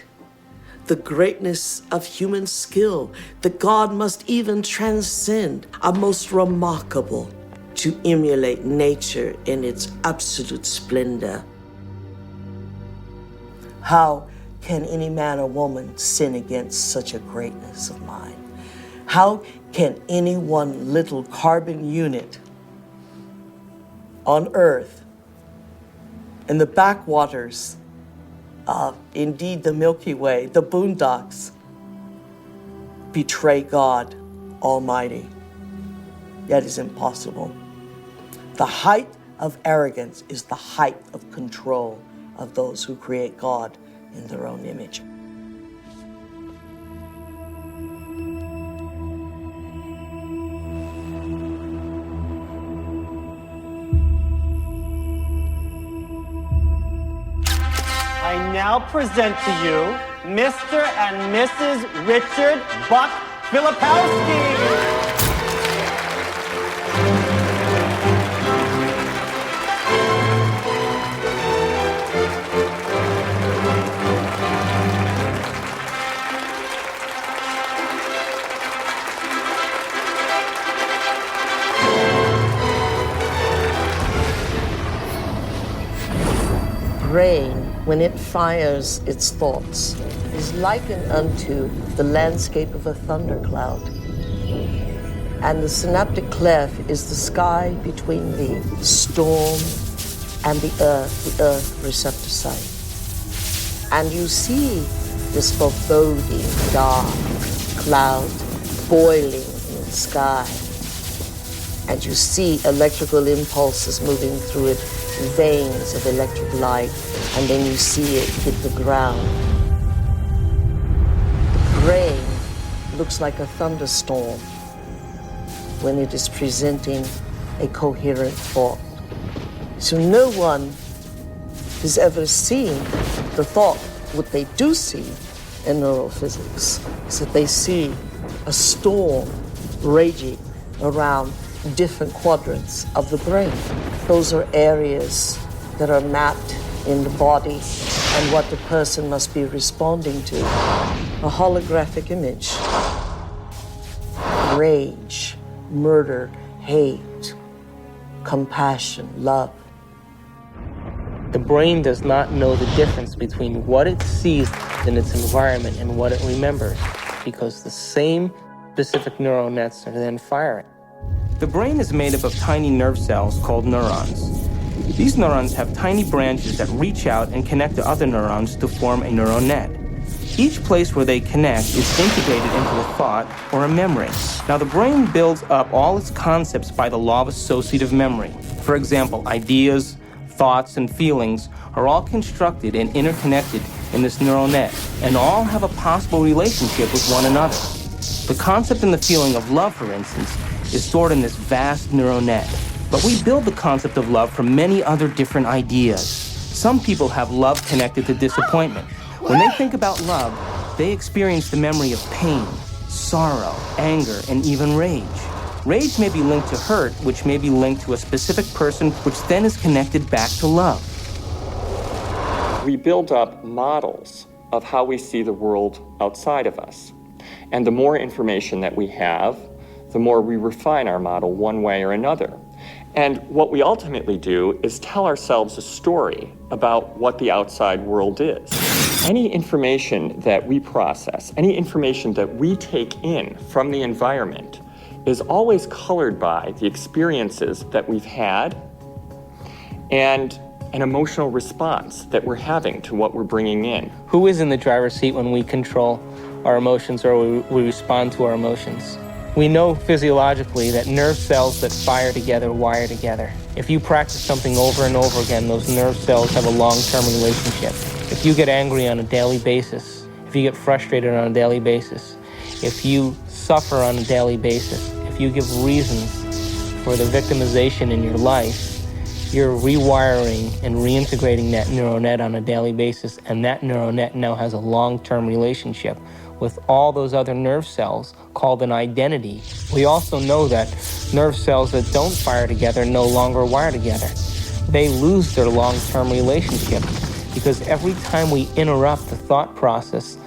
the greatness of human skill, that God must even transcend, are most remarkable to emulate nature in its absolute splendor. How can any man or woman sin against such a greatness of mind? How can any one little carbon unit on Earth, in the backwaters of, indeed, the Milky Way, the boondocks, betray God Almighty? That is impossible. The height of arrogance is the height of control of those who create God in their own image. I now present to you Mr. and Mrs. Richard Buck Filipowski. Brain, when it fires its thoughts, is likened unto the landscape of a thundercloud. And the synaptic cleft is the sky between the storm and the earth receptor site. And you see this foreboding, dark cloud boiling in the sky. And you see electrical impulses moving through it, veins of electric light, and then you see it hit the ground. The brain looks like a thunderstorm when it is presenting a coherent thought. So no one has ever seen the thought. What they do see in neurophysics is that they see a storm raging around different quadrants of the brain. Those are areas that are mapped in the body and what the person must be responding to. A holographic image. Rage, murder, hate, compassion, love. The brain does not know the difference between what it sees in its environment and what it remembers, because the same specific neural nets are then firing. The brain is made up of tiny nerve cells called neurons. These neurons have tiny branches that reach out and connect to other neurons to form a neural net. Each place where they connect is integrated into a thought or a memory. Now, the brain builds up all its concepts by the law of associative memory. For example, ideas, thoughts, and feelings are all constructed and interconnected in this neural net, and all have a possible relationship with one another. The concept and the feeling of love, for instance, is stored in this vast neural net. But we build the concept of love from many other different ideas. Some people have love connected to disappointment. When they think about love, they experience the memory of pain, sorrow, anger, and even rage. Rage may be linked to hurt, which may be linked to a specific person, which then is connected back to love. We build up models of how we see the world outside of us. And the more information that we have, the more we refine our model one way or another. And what we ultimately do is tell ourselves a story about what the outside world is. Any information that we process, any information that we take in from the environment is always colored by the experiences that we've had and an emotional response that we're having to what we're bringing in. Who is in the driver's seat when we control our emotions or we respond to our emotions? We know physiologically that nerve cells that fire together wire together. If you practice something over and over again, those nerve cells have a long-term relationship. If you get angry on a daily basis, if you get frustrated on a daily basis, if you suffer on a daily basis, if you give reasons for the victimization in your life, you're rewiring and reintegrating that neural net on a daily basis, and that neural net now has a long-term relationship with all those other nerve cells called an identity. We also know that nerve cells that don't fire together no longer wire together. They lose their long-term relationship because every time we interrupt the thought process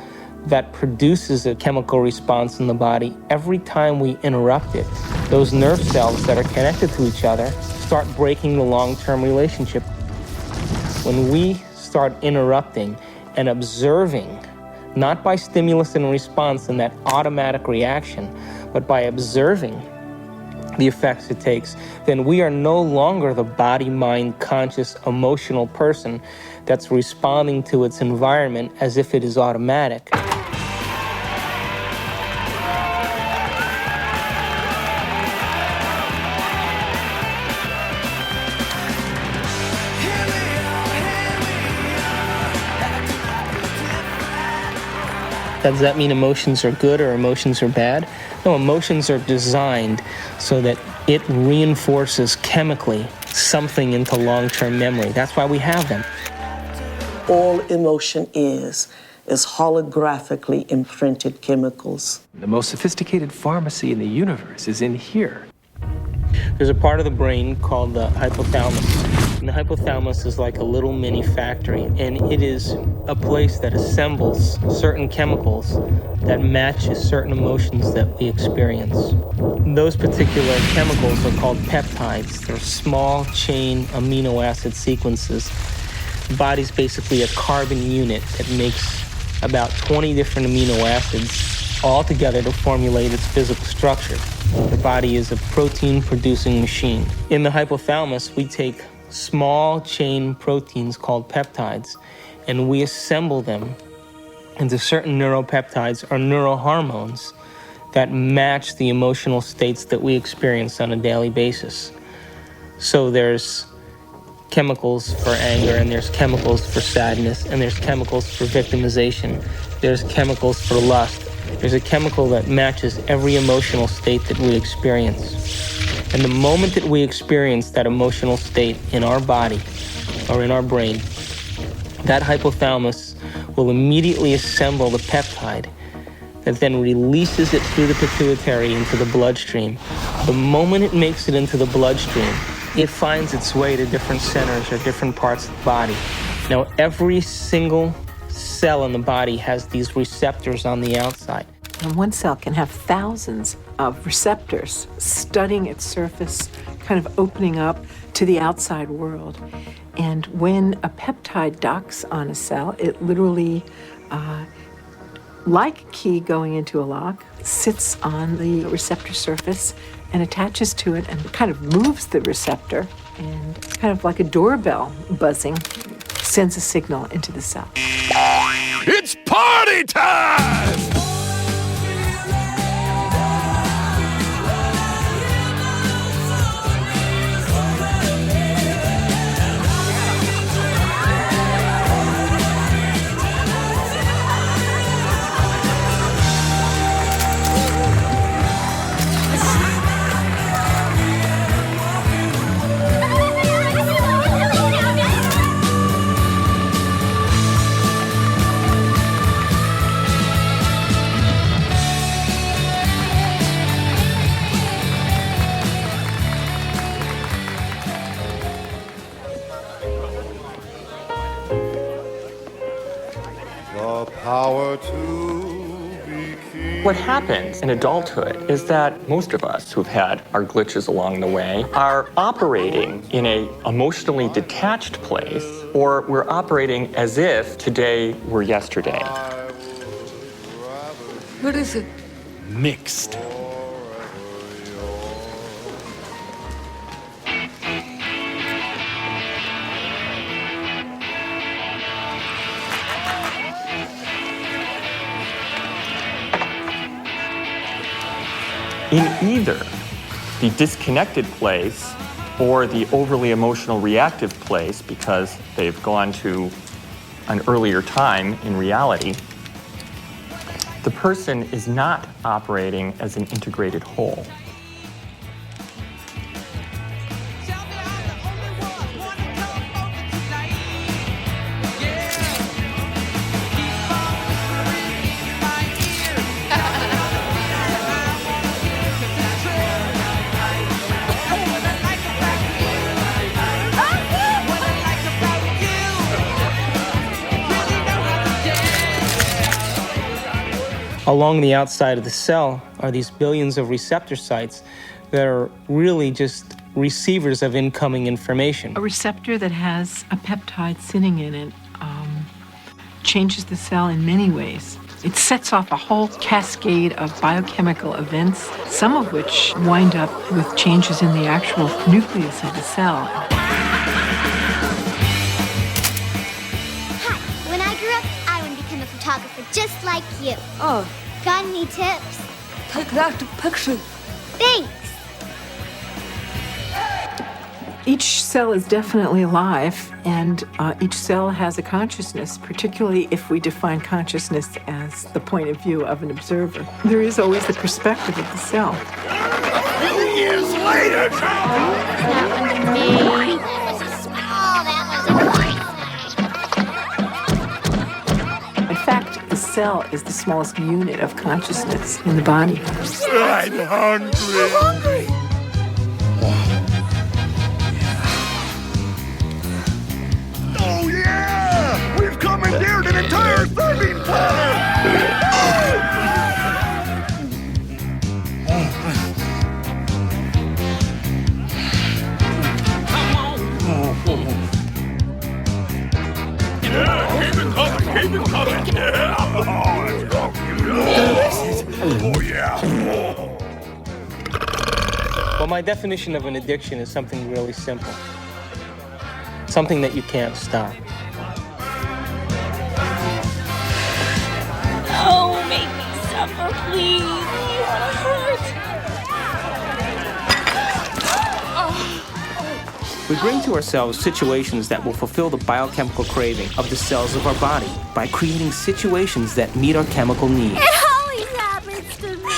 that produces a chemical response in the body, every time we interrupt it, those nerve cells that are connected to each other start breaking the long-term relationship. When we start interrupting and observing, not by stimulus and response and that automatic reaction, but by observing the effects it takes, then we are no longer the body, mind, conscious, emotional person that's responding to its environment as if it is automatic. Does that mean emotions are good or emotions are bad? No, emotions are designed so that it reinforces chemically something into long-term memory. That's why we have them. All emotion is holographically imprinted chemicals. The most sophisticated pharmacy in the universe is in here. There's a part of the brain called the hypothalamus. And the hypothalamus is like a little mini factory, and it is a place that assembles certain chemicals that match certain emotions that we experience. Those particular chemicals are called peptides. They're small chain amino acid sequences. The body's basically a carbon unit that makes about 20 different amino acids all together to formulate its physical structure. The body is a protein-producing machine. In the hypothalamus, we take small chain proteins called peptides, and we assemble them into certain neuropeptides or neurohormones that match the emotional states that we experience on a daily basis. So there's chemicals for anger, and there's chemicals for sadness, and there's chemicals for victimization, there's chemicals for lust. There's a chemical that matches every emotional state that we experience. And the moment that we experience that emotional state in our body or in our brain, that hypothalamus will immediately assemble the peptide that then releases it through the pituitary into the bloodstream. The moment it makes it into the bloodstream, it finds its way to different centers or different parts of the body. Now, every single cell in the body has these receptors on the outside. And one cell can have thousands of receptors studding its surface, kind of opening up to the outside world. And when a peptide docks on a cell, it literally, like a key going into a lock, sits on the receptor surface and attaches to it and kind of moves the receptor, and kind of like a doorbell buzzing, sends a signal into the cell. It's party time! What happens in adulthood is that most of us who've had our glitches along the way are operating in an emotionally detached place, or we're operating as if today were yesterday. What is it? Mixed. In either the disconnected place or the overly emotional reactive place, because they've gone to an earlier time in reality, the person is not operating as an integrated whole. Along the outside of the cell are these billions of receptor sites that are really just receivers of incoming information. A receptor that has a peptide sitting in it changes the cell in many ways. It sets off a whole cascade of biochemical events, some of which wind up with changes in the actual nucleus of the cell. Hi, when I grew up, I want to become a photographer just like you. Oh. Got any tips? Take that picture. Thanks. Each cell is definitely alive, and each cell has a consciousness, particularly if we define consciousness as the point of view of an observer. There is always the perspective of the cell. A few years later! In fact, the cell is the smallest unit of consciousness in the body. I'm hungry! Oh yeah! We've commandeered an entire serving plant! Yeah, keep it coming, keep it coming! Yeah! Oh, let's go! Oh yeah! Well, my definition of an addiction is something really simple. Something that you can't stop. Oh, please. We bring to ourselves situations that will fulfill the biochemical craving of the cells of our body by creating situations that meet our chemical needs. It always happens to me.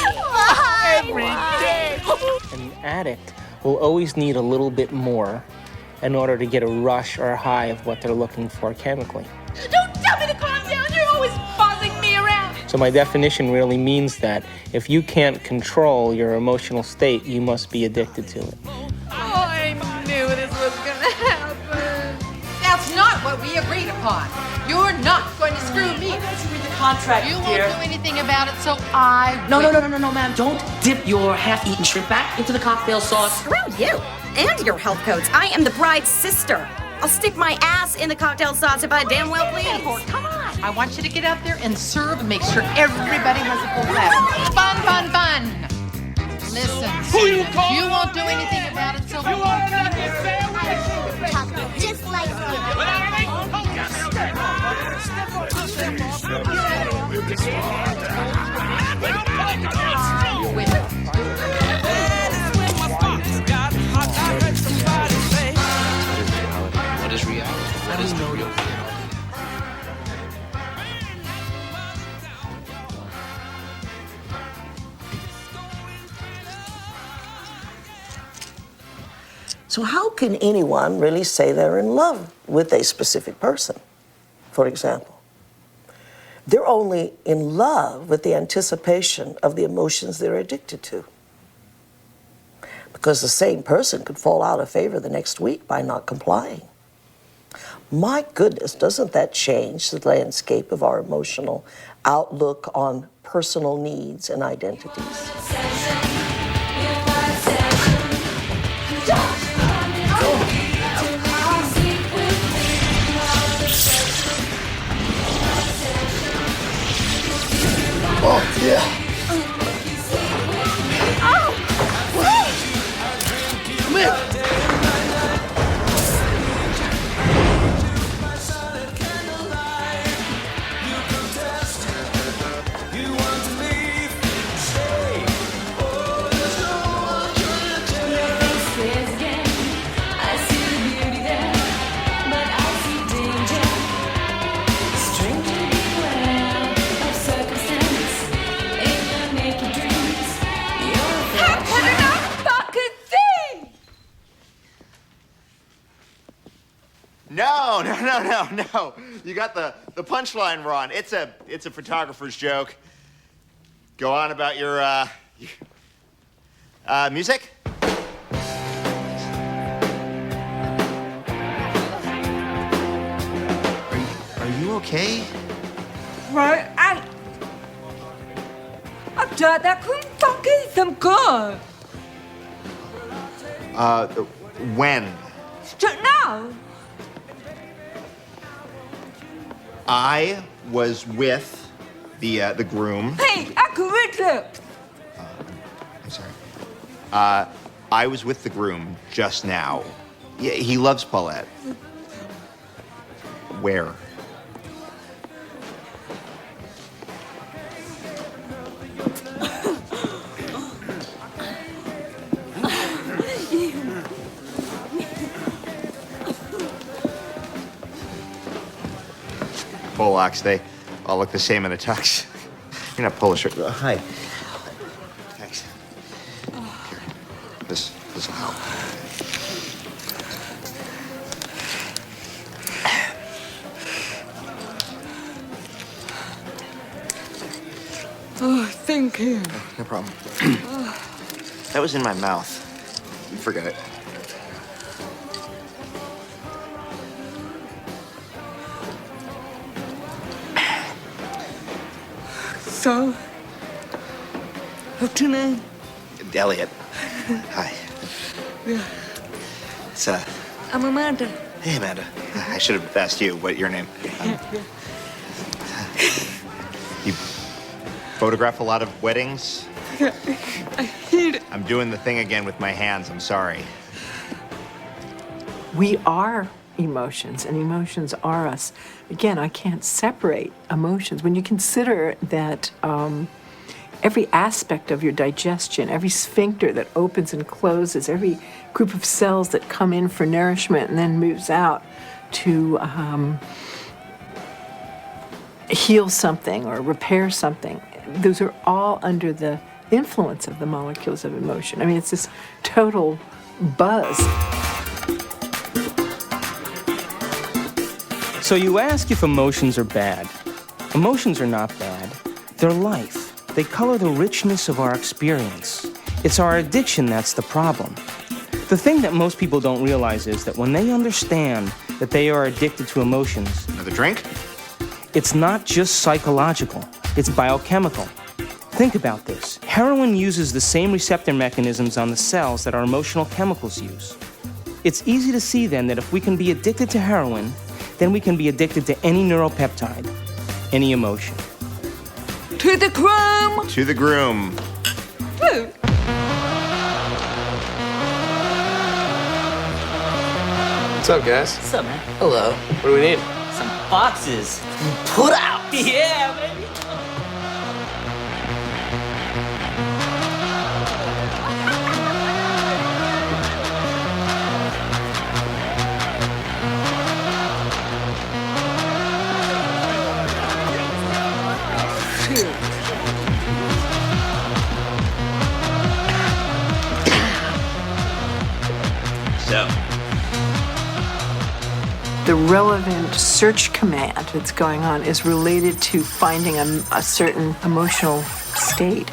Every day. An addict will always need a little bit more in order to get a rush or a high of what they're looking for chemically. Don't tell me to calm down. You're always bossing me around. So my definition really means that if you can't control your emotional state, you must be addicted to it. Oh, I knew this was gonna happen. That's not what we agreed upon. You're not going to screw me. Read the contract, You dear. won't do anything about it, so I No, will. no, ma'am. Don't dip your half-eaten shrimp back into the cocktail sauce. Screw you and your health codes. I am the bride's sister. I'll stick my ass in the cocktail sauce if I damn well please. Come on. I want you to get out there and serve and make sure everybody has a full glass. Fun, fun, fun. Listen, you won't do anything about it, so you won't get this sandwich. Chocolate just like What is reality? What is the real reality? So how can anyone really say they're in love with a specific person, for example? They're only in love with the anticipation of the emotions they're addicted to. Because the same person could fall out of favor the next week by not complying. My goodness, doesn't that change the landscape of our emotional outlook on personal needs and identities? Oh, yeah. Come here. No. You got the punchline wrong. It's a photographer's joke. Go on about your music? Are you okay? Right, Dad, that couldn't fucking some good. When? Now. I was with the groom. Hey, I could read it. I'm sorry. I was with the groom just now. Yeah, he loves Paulette. Where? Polacks, they all look the same in a tux. You're not Polish. Hi. Thanks. Here. This will help. Oh, thank you. No problem. That was in my mouth. Forget it. So, what's your name? Elliot. Hi. Yeah. It's I'm Amanda. Hey, Amanda. I should have asked you what your name. You photograph a lot of weddings? Yeah, I hate it. I'm doing the thing again with my hands. I'm sorry. We are emotions, and emotions are us. Again, I can't separate emotions. When you consider that every aspect of your digestion, every sphincter that opens and closes, every group of cells that come in for nourishment and then moves out to heal something or repair something. Those are all under the influence of the molecules of emotion. I mean, it's this total buzz. So you ask if emotions are bad. Emotions are not bad. They're life. They color the richness of our experience. It's our addiction that's the problem. The thing that most people don't realize is that when they understand that they are addicted to emotions... Another drink? It's not just psychological. It's biochemical. Think about this. Heroin uses the same receptor mechanisms on the cells that our emotional chemicals use. It's easy to see then that if we can be addicted to heroin, then we can be addicted to any neuropeptide, any emotion. To the groom! To the groom. Woo! What's up, guys? What's up, man? Hello. What do we need? Some boxes. Put out! Yeah, baby! So. The relevant search command that's going on is related to finding a certain emotional state.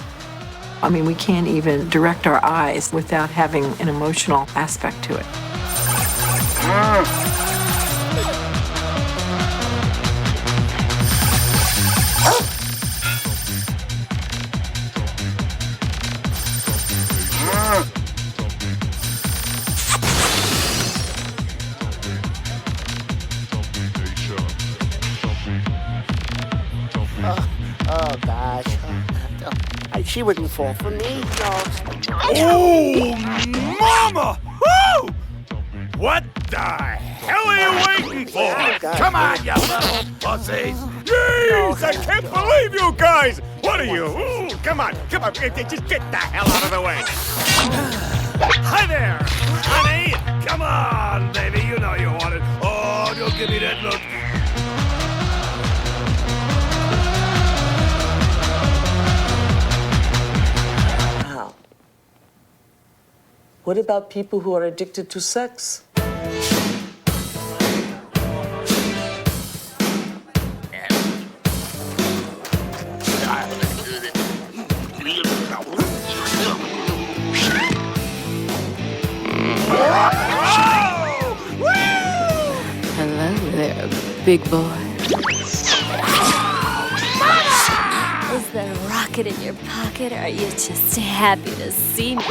I mean, we can't even direct our eyes without having an emotional aspect to it. Oh, gosh. She wouldn't fall for me. No. Oh, mama! Woo! What the hell are you waiting for? Come on, you little pussies! Jeez, I can't believe you guys! What are you? Ooh, come on, just get the hell out of the way! Hi there, honey! Come on, baby, you know you want it. Oh, don't give me that look. What about people who are addicted to sex? Hello there, big boy. Is there a rocket in your pocket, or are you just happy to see me?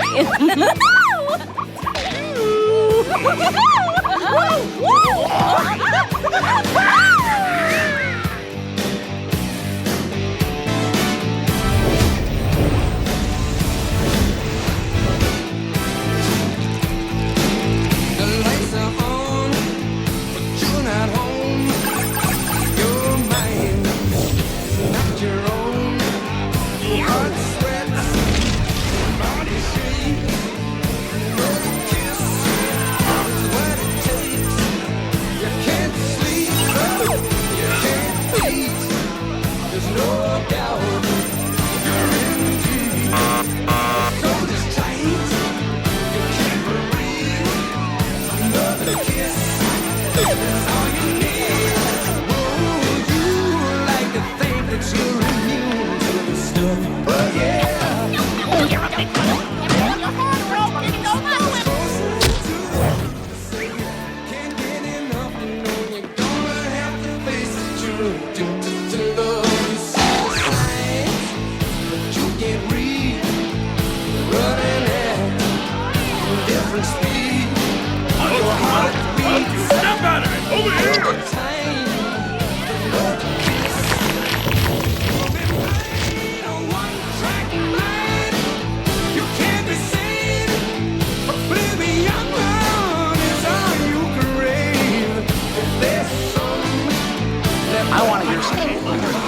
I want to hear some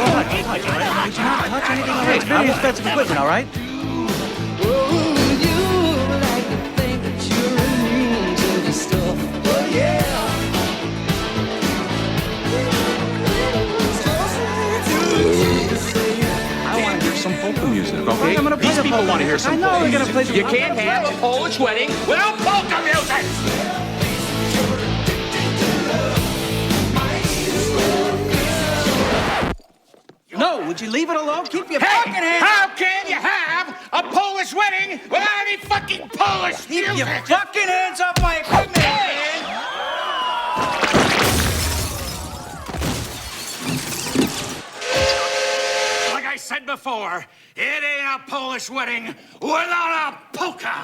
touch anything. Hey, it's very expensive equipment, all right? I want to hear some polka music, okay? I'm gonna play These people want to hear some I know polka they're gonna music. play some You polka. can't have a Polish wedding without polka music! No, would you leave it alone? Keep your Hey, fucking hands how can you have a Polish wedding without any fucking Polish Keep music? your fucking hands off my equipment, man! Like I said before, it ain't a Polish wedding without a polka!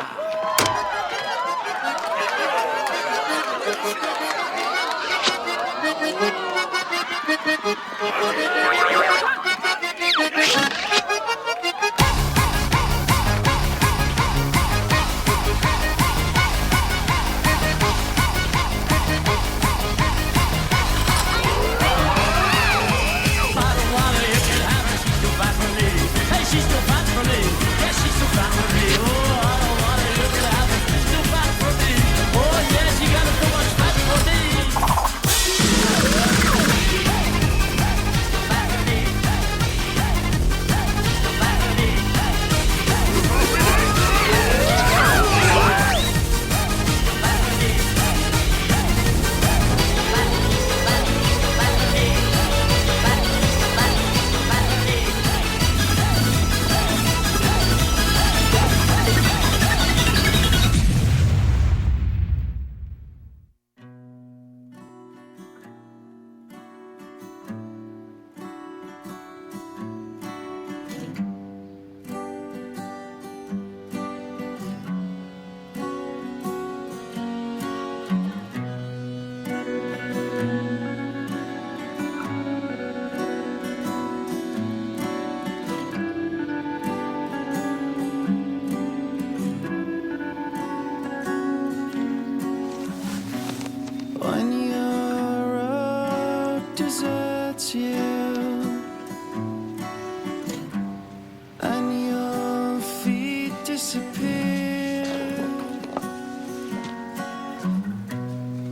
When your road deserts you and your feet disappear,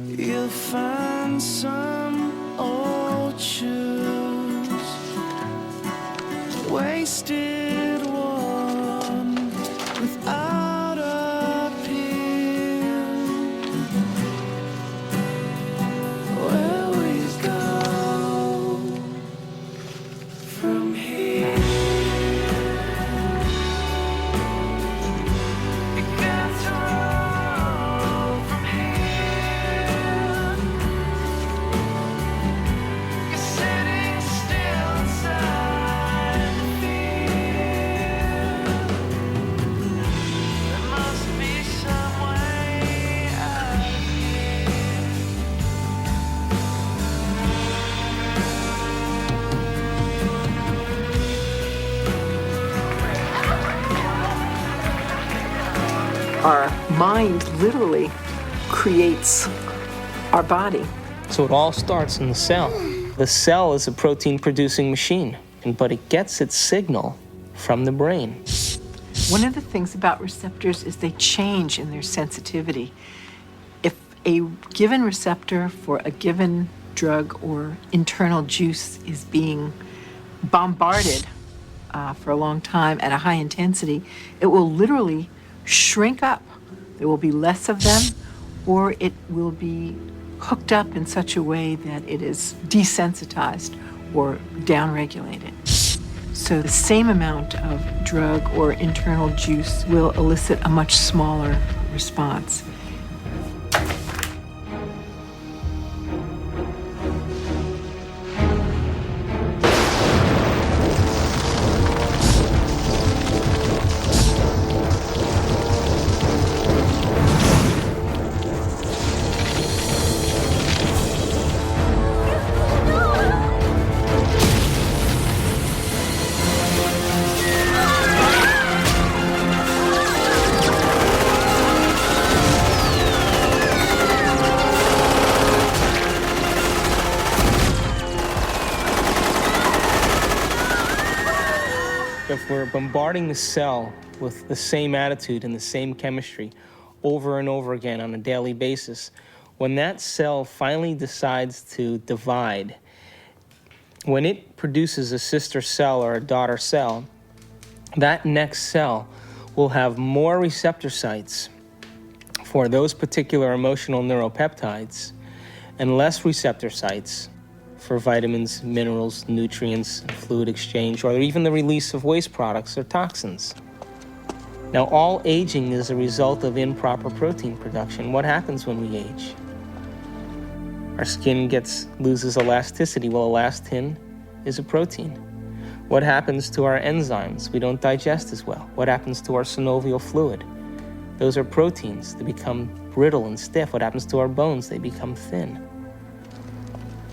you'll find some old shoes wasted, worn without appeal. Where we go from here? You got to roll from here. You're sitting still inside fear. There must be some way out of here. Our mind literally creates our body. So it all starts in the cell. The cell is a protein-producing machine, but it gets its signal from the brain. One of the things about receptors is they change in their sensitivity. If a given receptor for a given drug or internal juice is being bombarded for a long time at a high intensity, it will literally shrink up. There will be less of them, or it will be hooked up in such a way that it is desensitized or downregulated. So the same amount of drug or internal juice will elicit a much smaller response. if we're bombarding the cell with the same attitude and the same chemistry over and over again on a daily basis, when that cell finally decides to divide, when it produces a sister cell or a daughter cell, that next cell will have more receptor sites for those particular emotional neuropeptides and less receptor sites for vitamins, minerals, nutrients, fluid exchange, or even the release of waste products or toxins. Now, all aging is a result of improper protein production. What happens when we age? Our skin loses elasticity. Well, elastin is a protein. What happens to our enzymes? We don't digest as well. What happens to our synovial fluid? Those are proteins. They become brittle and stiff. What happens to our bones? They become thin.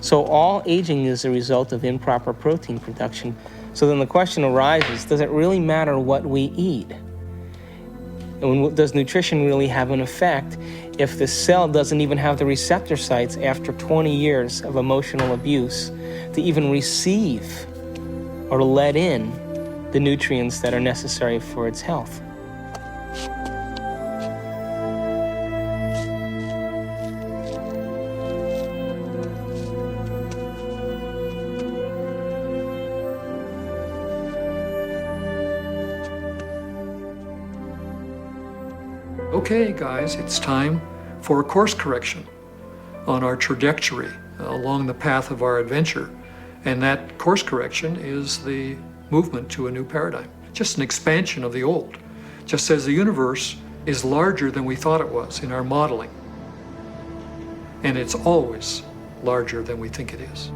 So all aging is a result of improper protein production. So then the question arises, does it really matter what we eat? And does nutrition really have an effect if the cell doesn't even have the receptor sites after 20 years of emotional abuse to even receive or to let in the nutrients that are necessary for its health? Okay, guys, it's time for a course correction on our trajectory along the path of our adventure. And that course correction is the movement to a new paradigm, just an expansion of the old, just as the universe is larger than we thought it was in our modeling. And it's always larger than we think it is.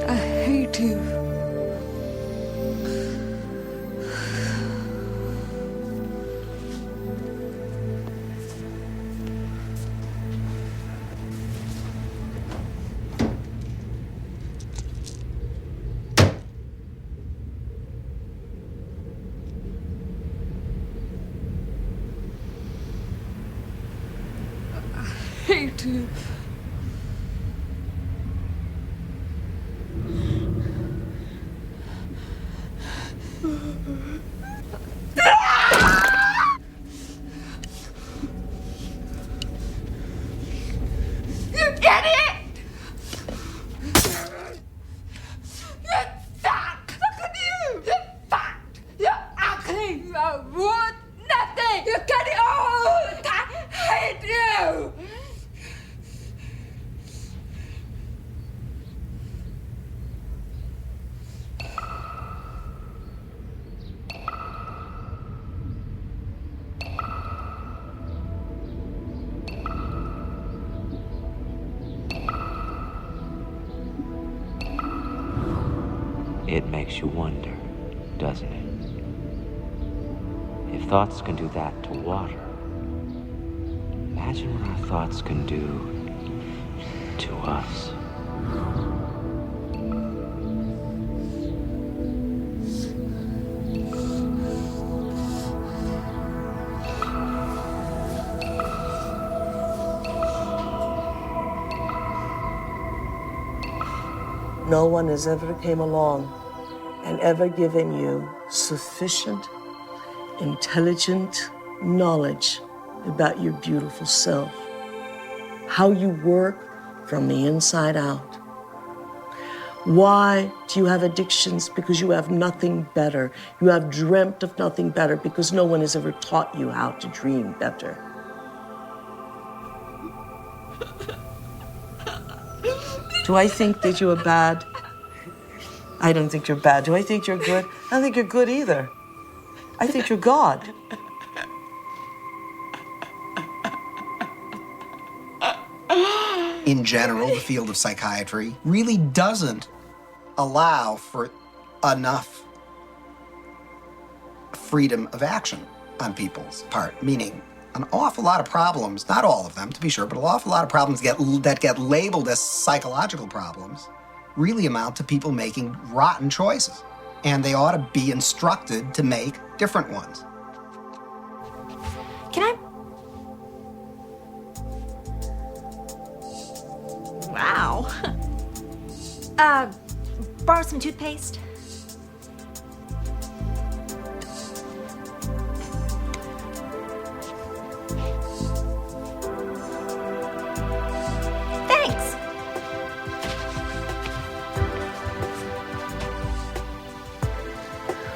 I hate you. Hate you. You idiot! You suck! Look at you! You're fat! You're ugly! You're worth nothing! You get it all! I hate you! It makes you wonder, doesn't it? If thoughts can do that to water, imagine what our thoughts can do to us. No one has ever came along and ever given you sufficient, intelligent knowledge about your beautiful self, how you work from the inside out. Why do you have addictions? Because you have nothing better. You have dreamt of nothing better because no one has ever taught you how to dream better. Do I think that you are bad? I don't think you're bad. Do I think you're good? I don't think you're good either. I think you're God. In general, the field of psychiatry really doesn't allow for enough freedom of action on people's part, meaning an awful lot of problems, not all of them to be sure, but an awful lot of problems that get labeled as psychological problems really amount to people making rotten choices. And they ought to be instructed to make different ones. Can I? Wow. Borrow some toothpaste? Thanks.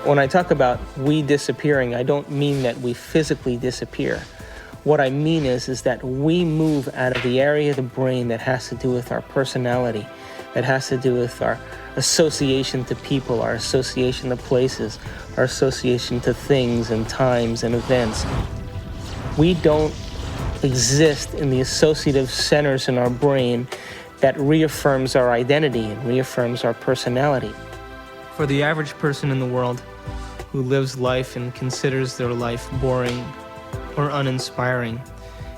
When I talk about we disappearing, I don't mean that we physically disappear. What I mean is that we move out of the area of the brain that has to do with our personality, that has to do with our association to people, our association to places, our association to things and times and events. We don't exist in the associative centers in our brain that reaffirms our identity and reaffirms our personality. For the average person in the world who lives life and considers their life boring or uninspiring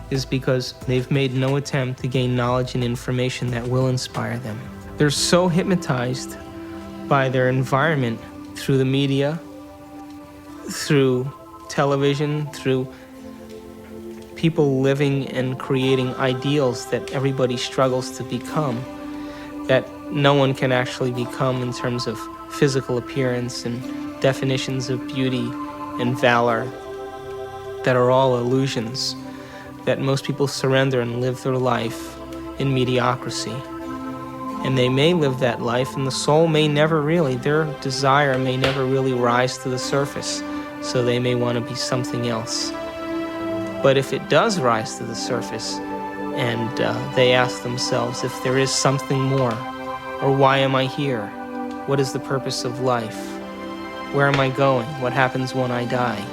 is because they've made no attempt to gain knowledge and information that will inspire them. They're so hypnotized by their environment through the media, through television, through people living and creating ideals that everybody struggles to become, that no one can actually become in terms of physical appearance and definitions of beauty and valor that are all illusions, that most people surrender and live their life in mediocrity. And they may live that life, and the soul may never really, their desire may never really rise to the surface, so they may want to be something else. But if it does rise to the surface, and they ask themselves if there is something more, or why am I here? What is the purpose of life? Where am I going? What happens when I die?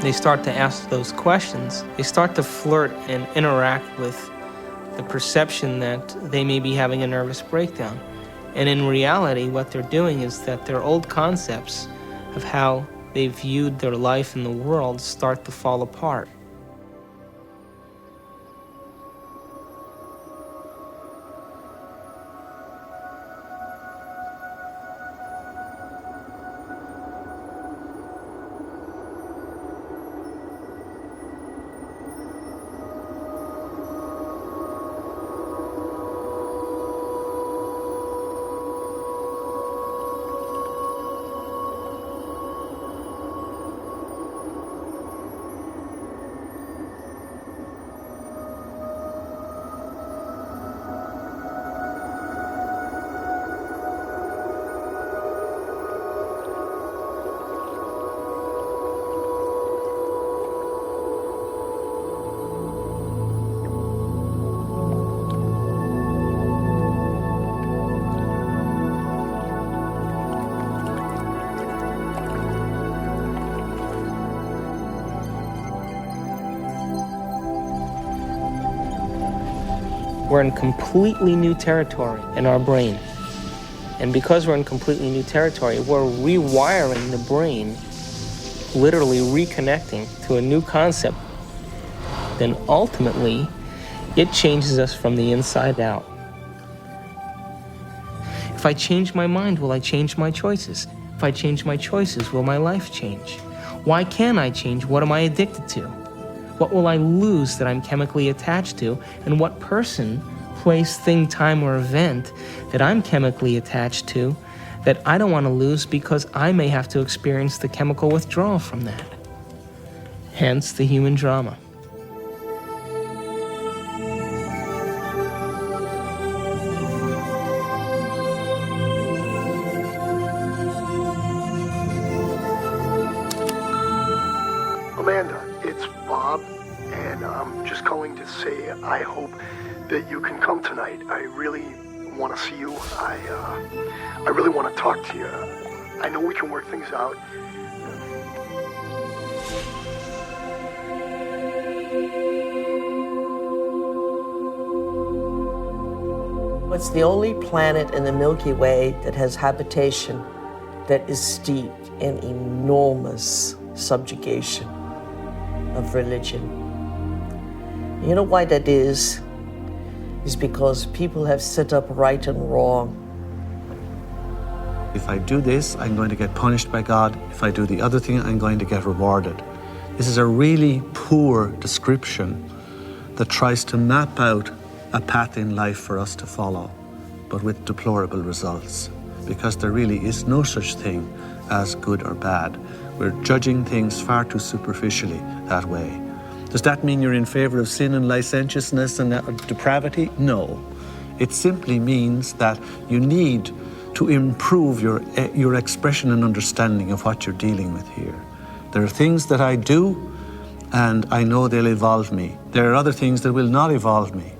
They start to ask those questions. They start to flirt and interact with the perception that they may be having a nervous breakdown. And in reality, what they're doing is that their old concepts of how they viewed their life in the world start to fall apart. We're in completely new territory in our brain. And because we're in completely new territory, we're rewiring the brain, literally reconnecting to a new concept. Then ultimately, it changes us from the inside out. If I change my mind, will I change my choices? If I change my choices, will my life change? Why can't I change? What am I addicted to? What will I lose that I'm chemically attached to? And what person, place, thing, time, or event that I'm chemically attached to that I don't want to lose because I may have to experience the chemical withdrawal from that? Hence the human drama. Amanda, it's Bob, and I'm just calling to say I hope that you can come tonight. I really want to see you. I really want to talk to you. I know we can work things out. It's the only planet in the Milky Way that has habitation that is steeped in enormous subjugation of religion. You know why that is? Is because people have set up right and wrong. If I do this, I'm going to get punished by God. If I do the other thing, I'm going to get rewarded. This is a really poor description that tries to map out a path in life for us to follow. but with deplorable results, because there really is no such thing as good or bad. We're judging things far too superficially that way. Does that mean you're in favor of sin and licentiousness and depravity? No. It simply means that you need to improve your expression and understanding of what you're dealing with here. There are things that I do, and I know they'll evolve me. There are other things that will not evolve me.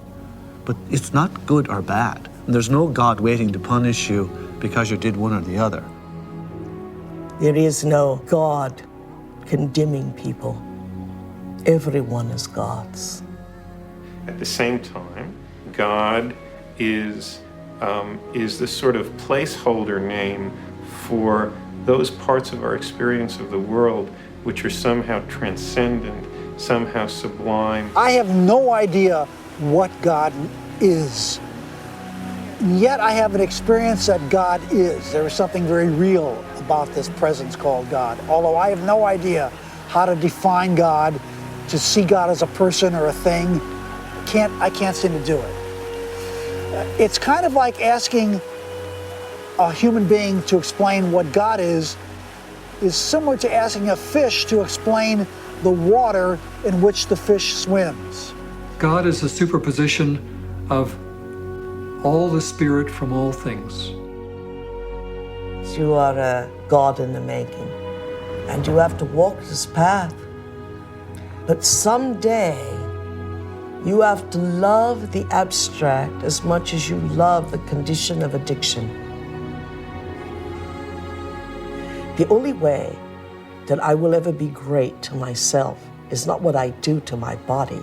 But it's not good or bad. And there's no God waiting to punish you because you did one or the other. There is no God condemning people. Everyone is God's. At the same time, God is the sort of placeholder name for those parts of our experience of the world which are somehow transcendent, somehow sublime. I have no idea what God is. Yet I have an experience that God is. There is something very real about this presence called God. Although I have no idea how to define God, to see God as a person or a thing, I can't seem to do it. It's kind of like asking a human being to explain what God is similar to asking a fish to explain the water in which the fish swims. God is a superposition of all the spirit from all things. You are a God in the making, and you have to walk this path. But someday, you have to love the abstract as much as you love the condition of addiction. The only way that I will ever be great to myself is not what I do to my body,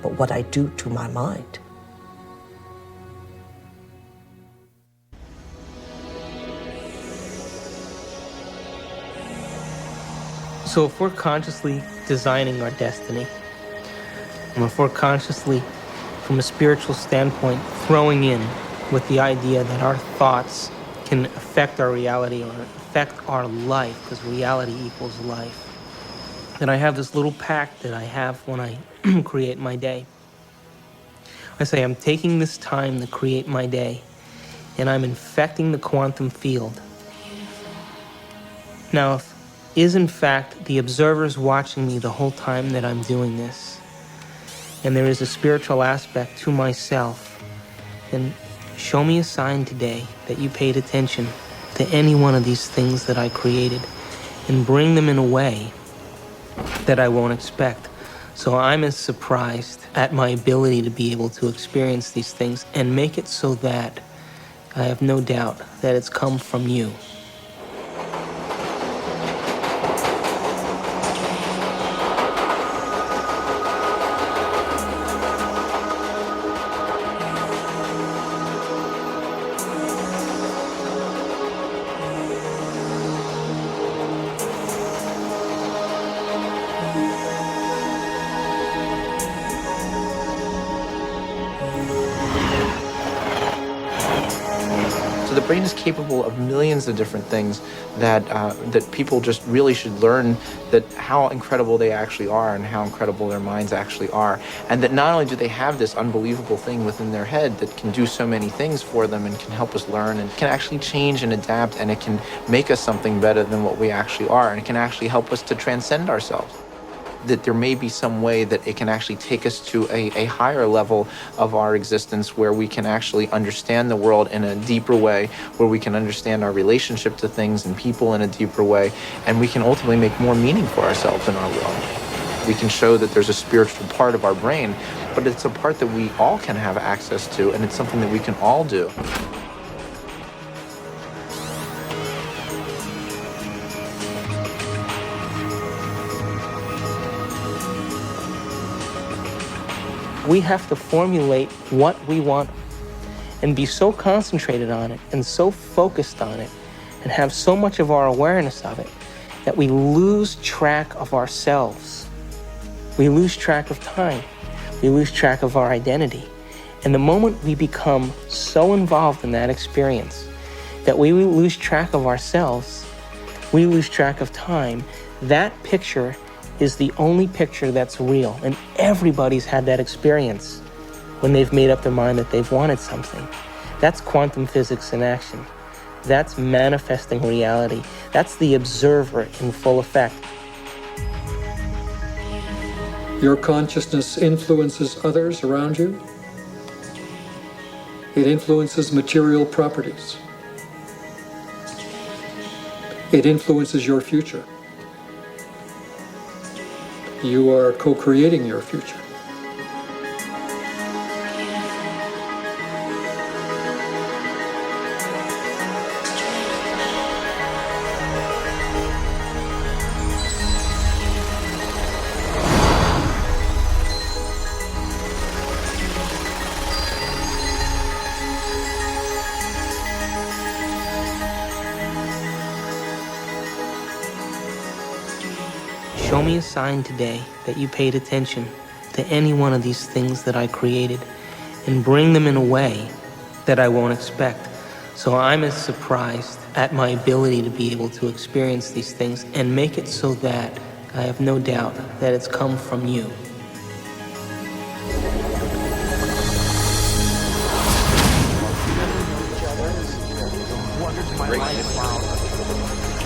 but what I do to my mind. So if we're consciously designing our destiny, and if we're consciously, from a spiritual standpoint, throwing in with the idea that our thoughts can affect our reality or affect our life, because reality equals life, then I have this little pact that I have when I create my day. I say I'm taking this time to create my day, and I'm infecting the quantum field. Now, if is in fact the observers watching me the whole time that I'm doing this, and there is a spiritual aspect to myself, then show me a sign today that you paid attention to any one of these things that I created, and bring them in a way that I won't expect. So I'm as surprised at my ability to be able to experience these things and make it so that I have no doubt that it's come from you. So the brain is capable of millions of different things that that people just really should learn, that how incredible they actually are and how incredible their minds actually are. And that not only do they have this unbelievable thing within their head that can do so many things for them and can help us learn and can actually change and adapt, and it can make us something better than what we actually are, and it can actually help us to transcend ourselves. That there may be some way that it can actually take us to a higher level of our existence, where we can actually understand the world in a deeper way, where we can understand our relationship to things and people in a deeper way, and we can ultimately make more meaning for ourselves in our world. We can show that there's a spiritual part of our brain, but it's a part that we all can have access to, and it's something that we can all do. We have to formulate what we want and be so concentrated on it and so focused on it and have so much of our awareness of it that we lose track of ourselves. We lose track of time. We lose track of our identity. And the moment we become so involved in that experience that we lose track of ourselves, we lose track of time, that picture is the only picture that's real. And everybody's had that experience when they've made up their mind that they've wanted something. That's quantum physics in action. That's manifesting reality. That's the observer in full effect. Your consciousness influences others around you. It influences material properties. It influences your future. You are co-creating your future. Show me a sign today that you paid attention to any one of these things that I created and bring them in a way that I won't expect. So I'm as surprised at my ability to be able to experience these things and make it so that I have no doubt that it's come from you.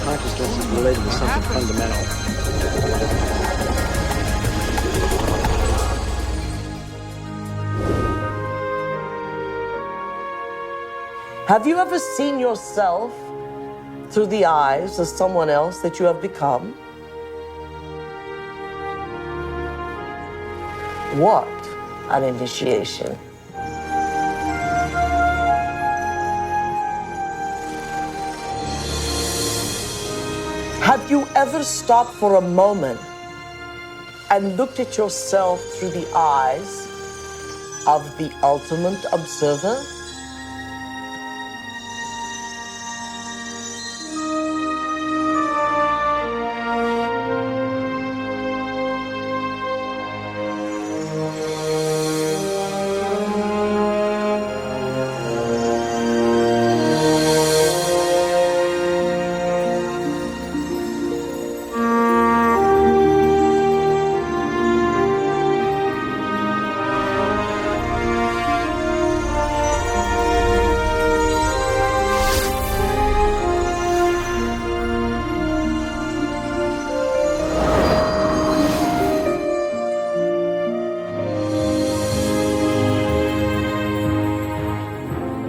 Consciousness is related to something fundamental. Have you ever seen yourself through the eyes of someone else that you have become? What an initiation. Have you ever stopped for a moment and looked at yourself through the eyes of the ultimate observer?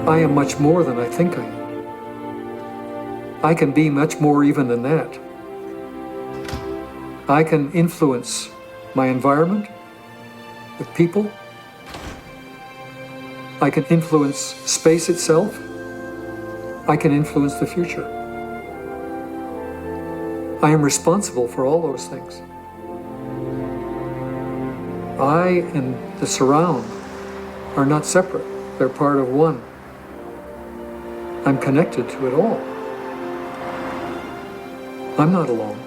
I am much more than I think I am. I can be much more even than that. I can influence my environment with people. I can influence space itself. I can influence the future. I am responsible for all those things. I and the surround are not separate. They're part of one. I'm connected to it all. I'm not alone.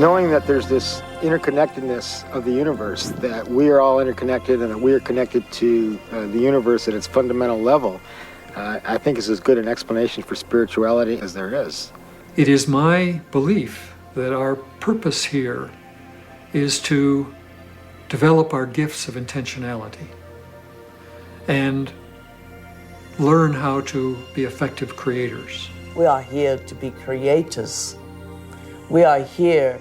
Knowing that there's this interconnectedness of the universe, that we are all interconnected and that we are connected to the universe at its fundamental level, I think is as good an explanation for spirituality as there is. It is my belief that our purpose here is to develop our gifts of intentionality and learn how to be effective creators. We are here to be creators. We are here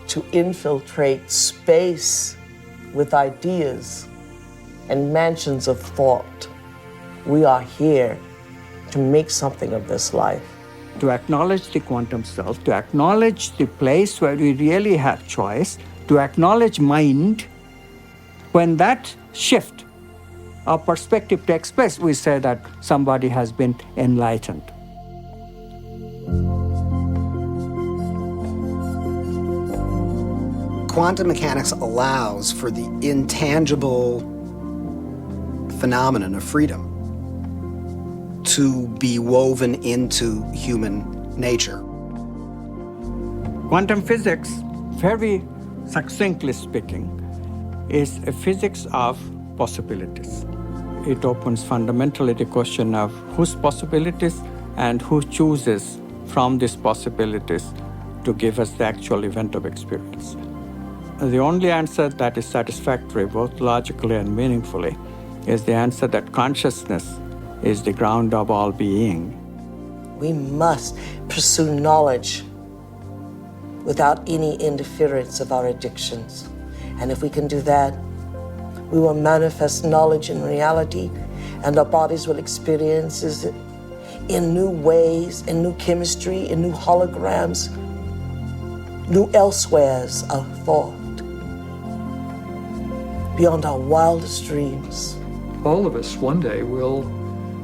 to infiltrate space with ideas and mansions of thought. We are here to make something of this life. To acknowledge the quantum self, to acknowledge the place where we really have choice, to acknowledge mind. When that shift, our perspective takes place, we say that somebody has been enlightened. Quantum mechanics allows for the intangible phenomenon of freedom to be woven into human nature. Quantum physics, very succinctly speaking, is a physics of possibilities. It opens fundamentally the question of whose possibilities and who chooses from these possibilities to give us the actual event of experience. the only answer that is satisfactory, both logically and meaningfully, is the answer that consciousness is the ground of all being. We must pursue knowledge without any interference of our addictions. And if we can do that, we will manifest knowledge in reality, and our bodies will experience it in new ways, in new chemistry, in new holograms, new elsewheres of thought, beyond our wildest dreams. All of us one day will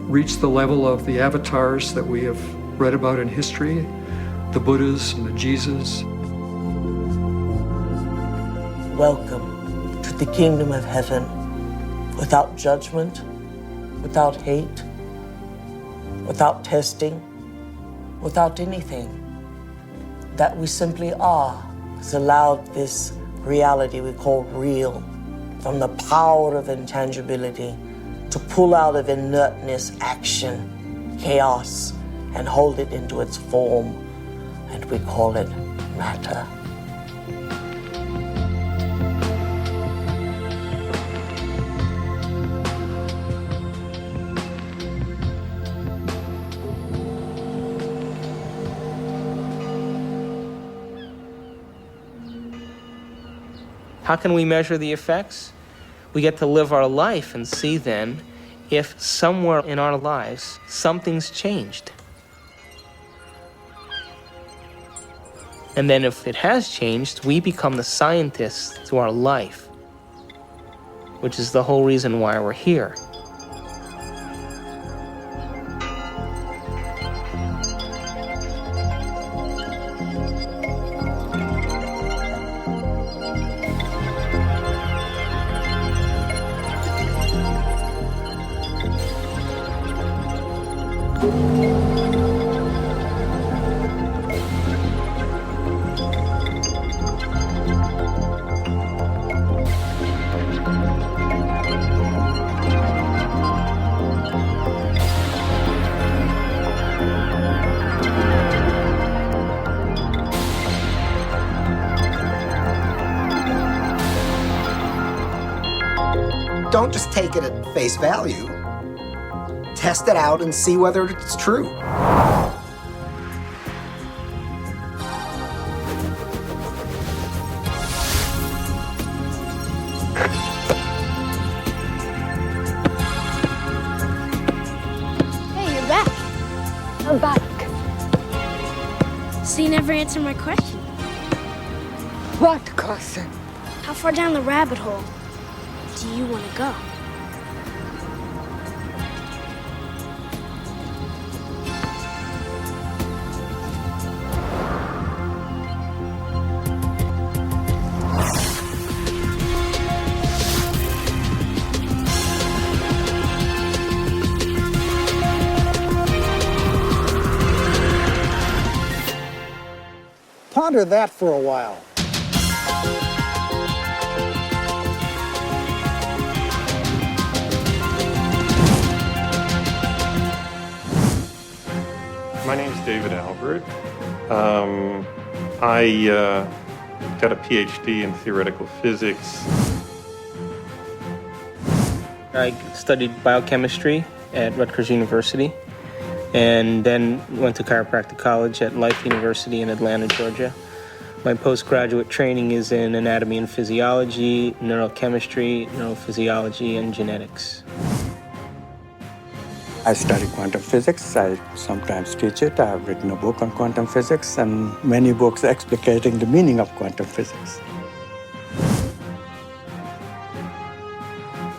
reach the level of the avatars that we have read about in history, the Buddhas and the Jesus. Welcome to the kingdom of heaven, without judgment, without hate, without testing, without anything. That we simply are has allowed this reality we call real, from the power of intangibility, to pull out of inertness action, chaos, and hold it into its form, and we call it matter. How can we measure the effects? We get to live our life and see then if somewhere in our lives something's changed. And then if it has changed, we become the scientists to our life, which is the whole reason why we're here. Don't just take it at face value. Test it out and see whether it's true. Hey, you're back. I'm back. So you never answered my question. What question? How far down the rabbit hole do you want to go? Ponder that for a while. My name's David Albert. I got a PhD in theoretical physics. I studied biochemistry at Rutgers University, and then went to chiropractic college at Life University in Atlanta, Georgia. My postgraduate training is in anatomy and physiology, neurochemistry, neurophysiology, and genetics. I study quantum physics. I sometimes teach it. I've written a book on quantum physics and many books explicating the meaning of quantum physics.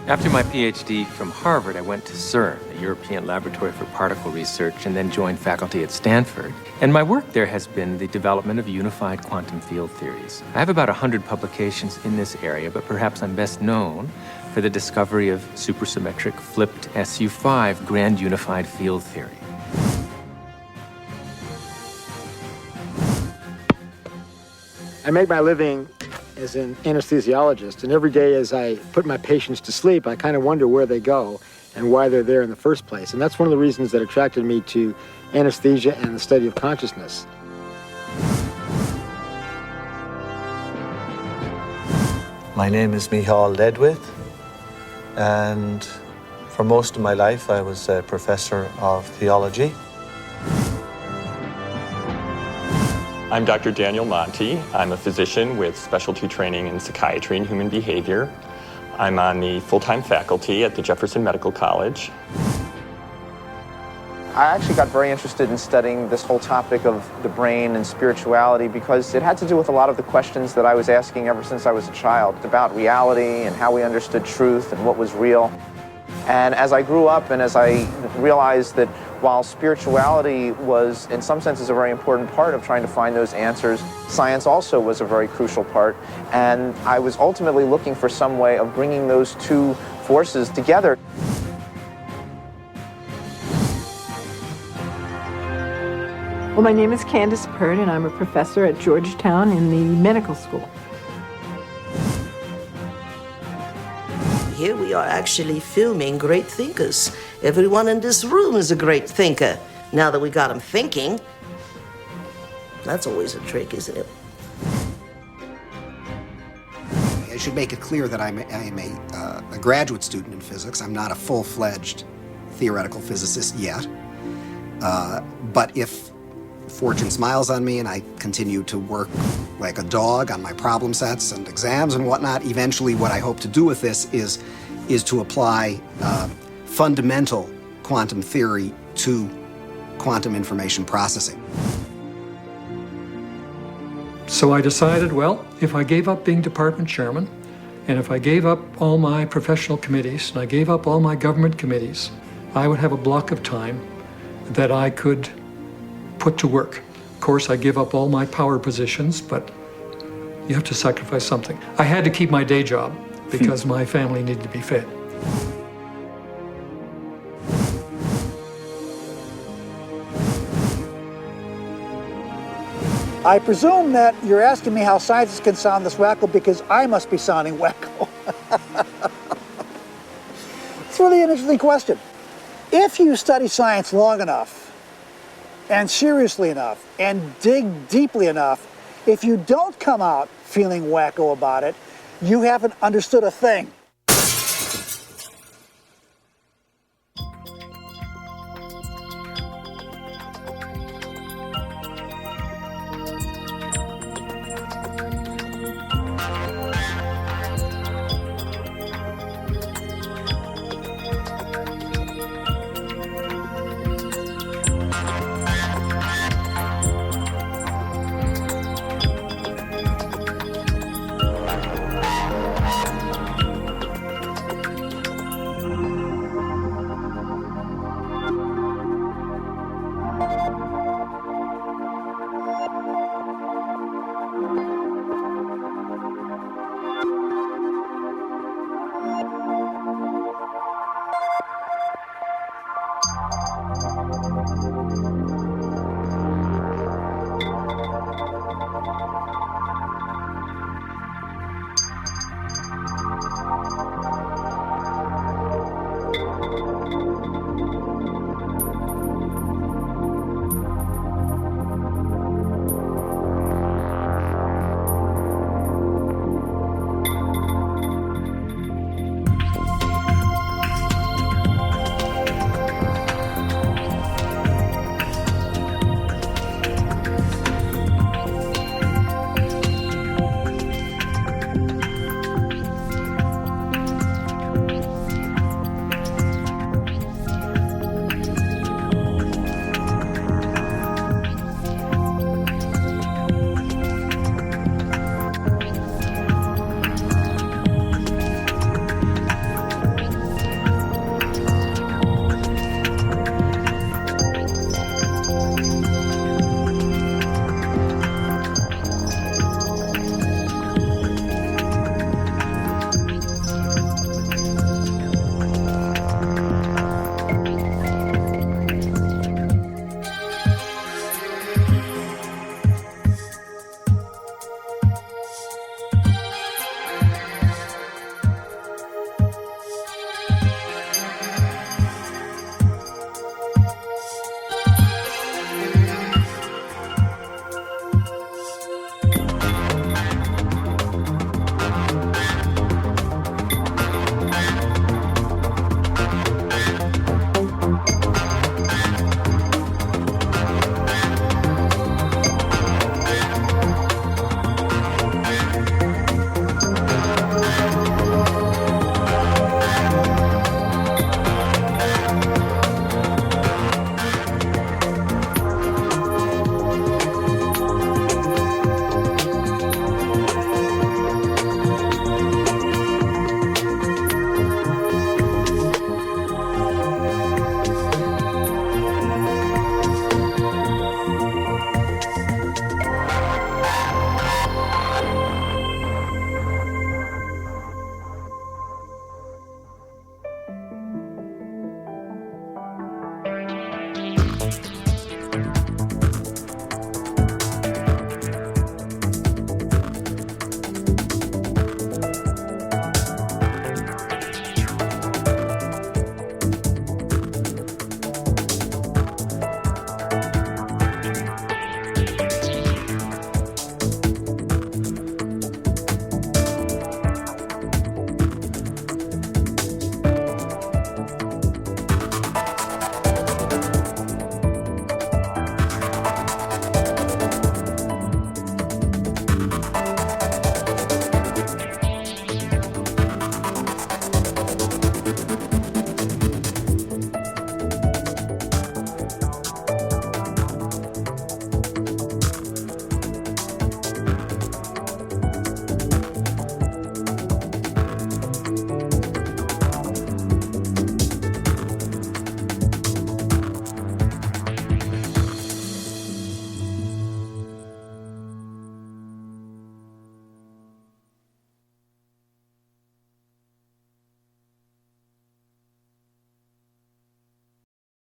After my PhD from Harvard, I went to CERN, the European Laboratory for Particle Research, and then joined faculty at Stanford. And my work there has been the development of unified quantum field theories. I have about 100 publications in this area, but perhaps I'm best known for the discovery of supersymmetric flipped SU5 grand unified field theory. I make my living as an anesthesiologist, and every day as I put my patients to sleep, I kind of wonder where they go and why they're there in the first place. And that's one of the reasons that attracted me to anesthesia and the study of consciousness. My name is Michal Ledwith, and for most of my life I was a professor of theology. I'm Dr. Daniel Monti. I'm a physician with specialty training in psychiatry and human behavior. I'm on the full-time faculty at the Jefferson Medical College. I actually got very interested in studying this whole topic of the brain and spirituality because it had to do with a lot of the questions that I was asking ever since I was a child about reality and how we understood truth and what was real. And as I grew up and as I realized that while spirituality was in some senses a very important part of trying to find those answers, science also was a very crucial part. And I was ultimately looking for some way of bringing those two forces together. Well, my name is Candace Pert, and I'm a professor at Georgetown in the medical school. Here we are actually filming great thinkers. Everyone in this room is a great thinker. Now that we got them thinking, that's always a trick, isn't it? I should make it clear that I'm a graduate student in physics. I'm not a full-fledged theoretical physicist yet. But if fortune smiles on me and I continue to work like a dog on my problem sets and exams and whatnot, eventually what I hope to do with this is to apply fundamental quantum theory to quantum information processing. So I decided, well, if I gave up being department chairman, and if I gave up all my professional committees, and I gave up all my government committees, I would have a block of time that I could put to work. Of course, I give up all my power positions, but you have to sacrifice something. I had to keep my day job because my family needed to be fed. I presume that you're asking me how scientists can sound this wacko because I must be sounding wacko. It's really an interesting question. If you study science long enough, and seriously enough, and dig deeply enough, if you don't come out feeling wacko about it, you haven't understood a thing.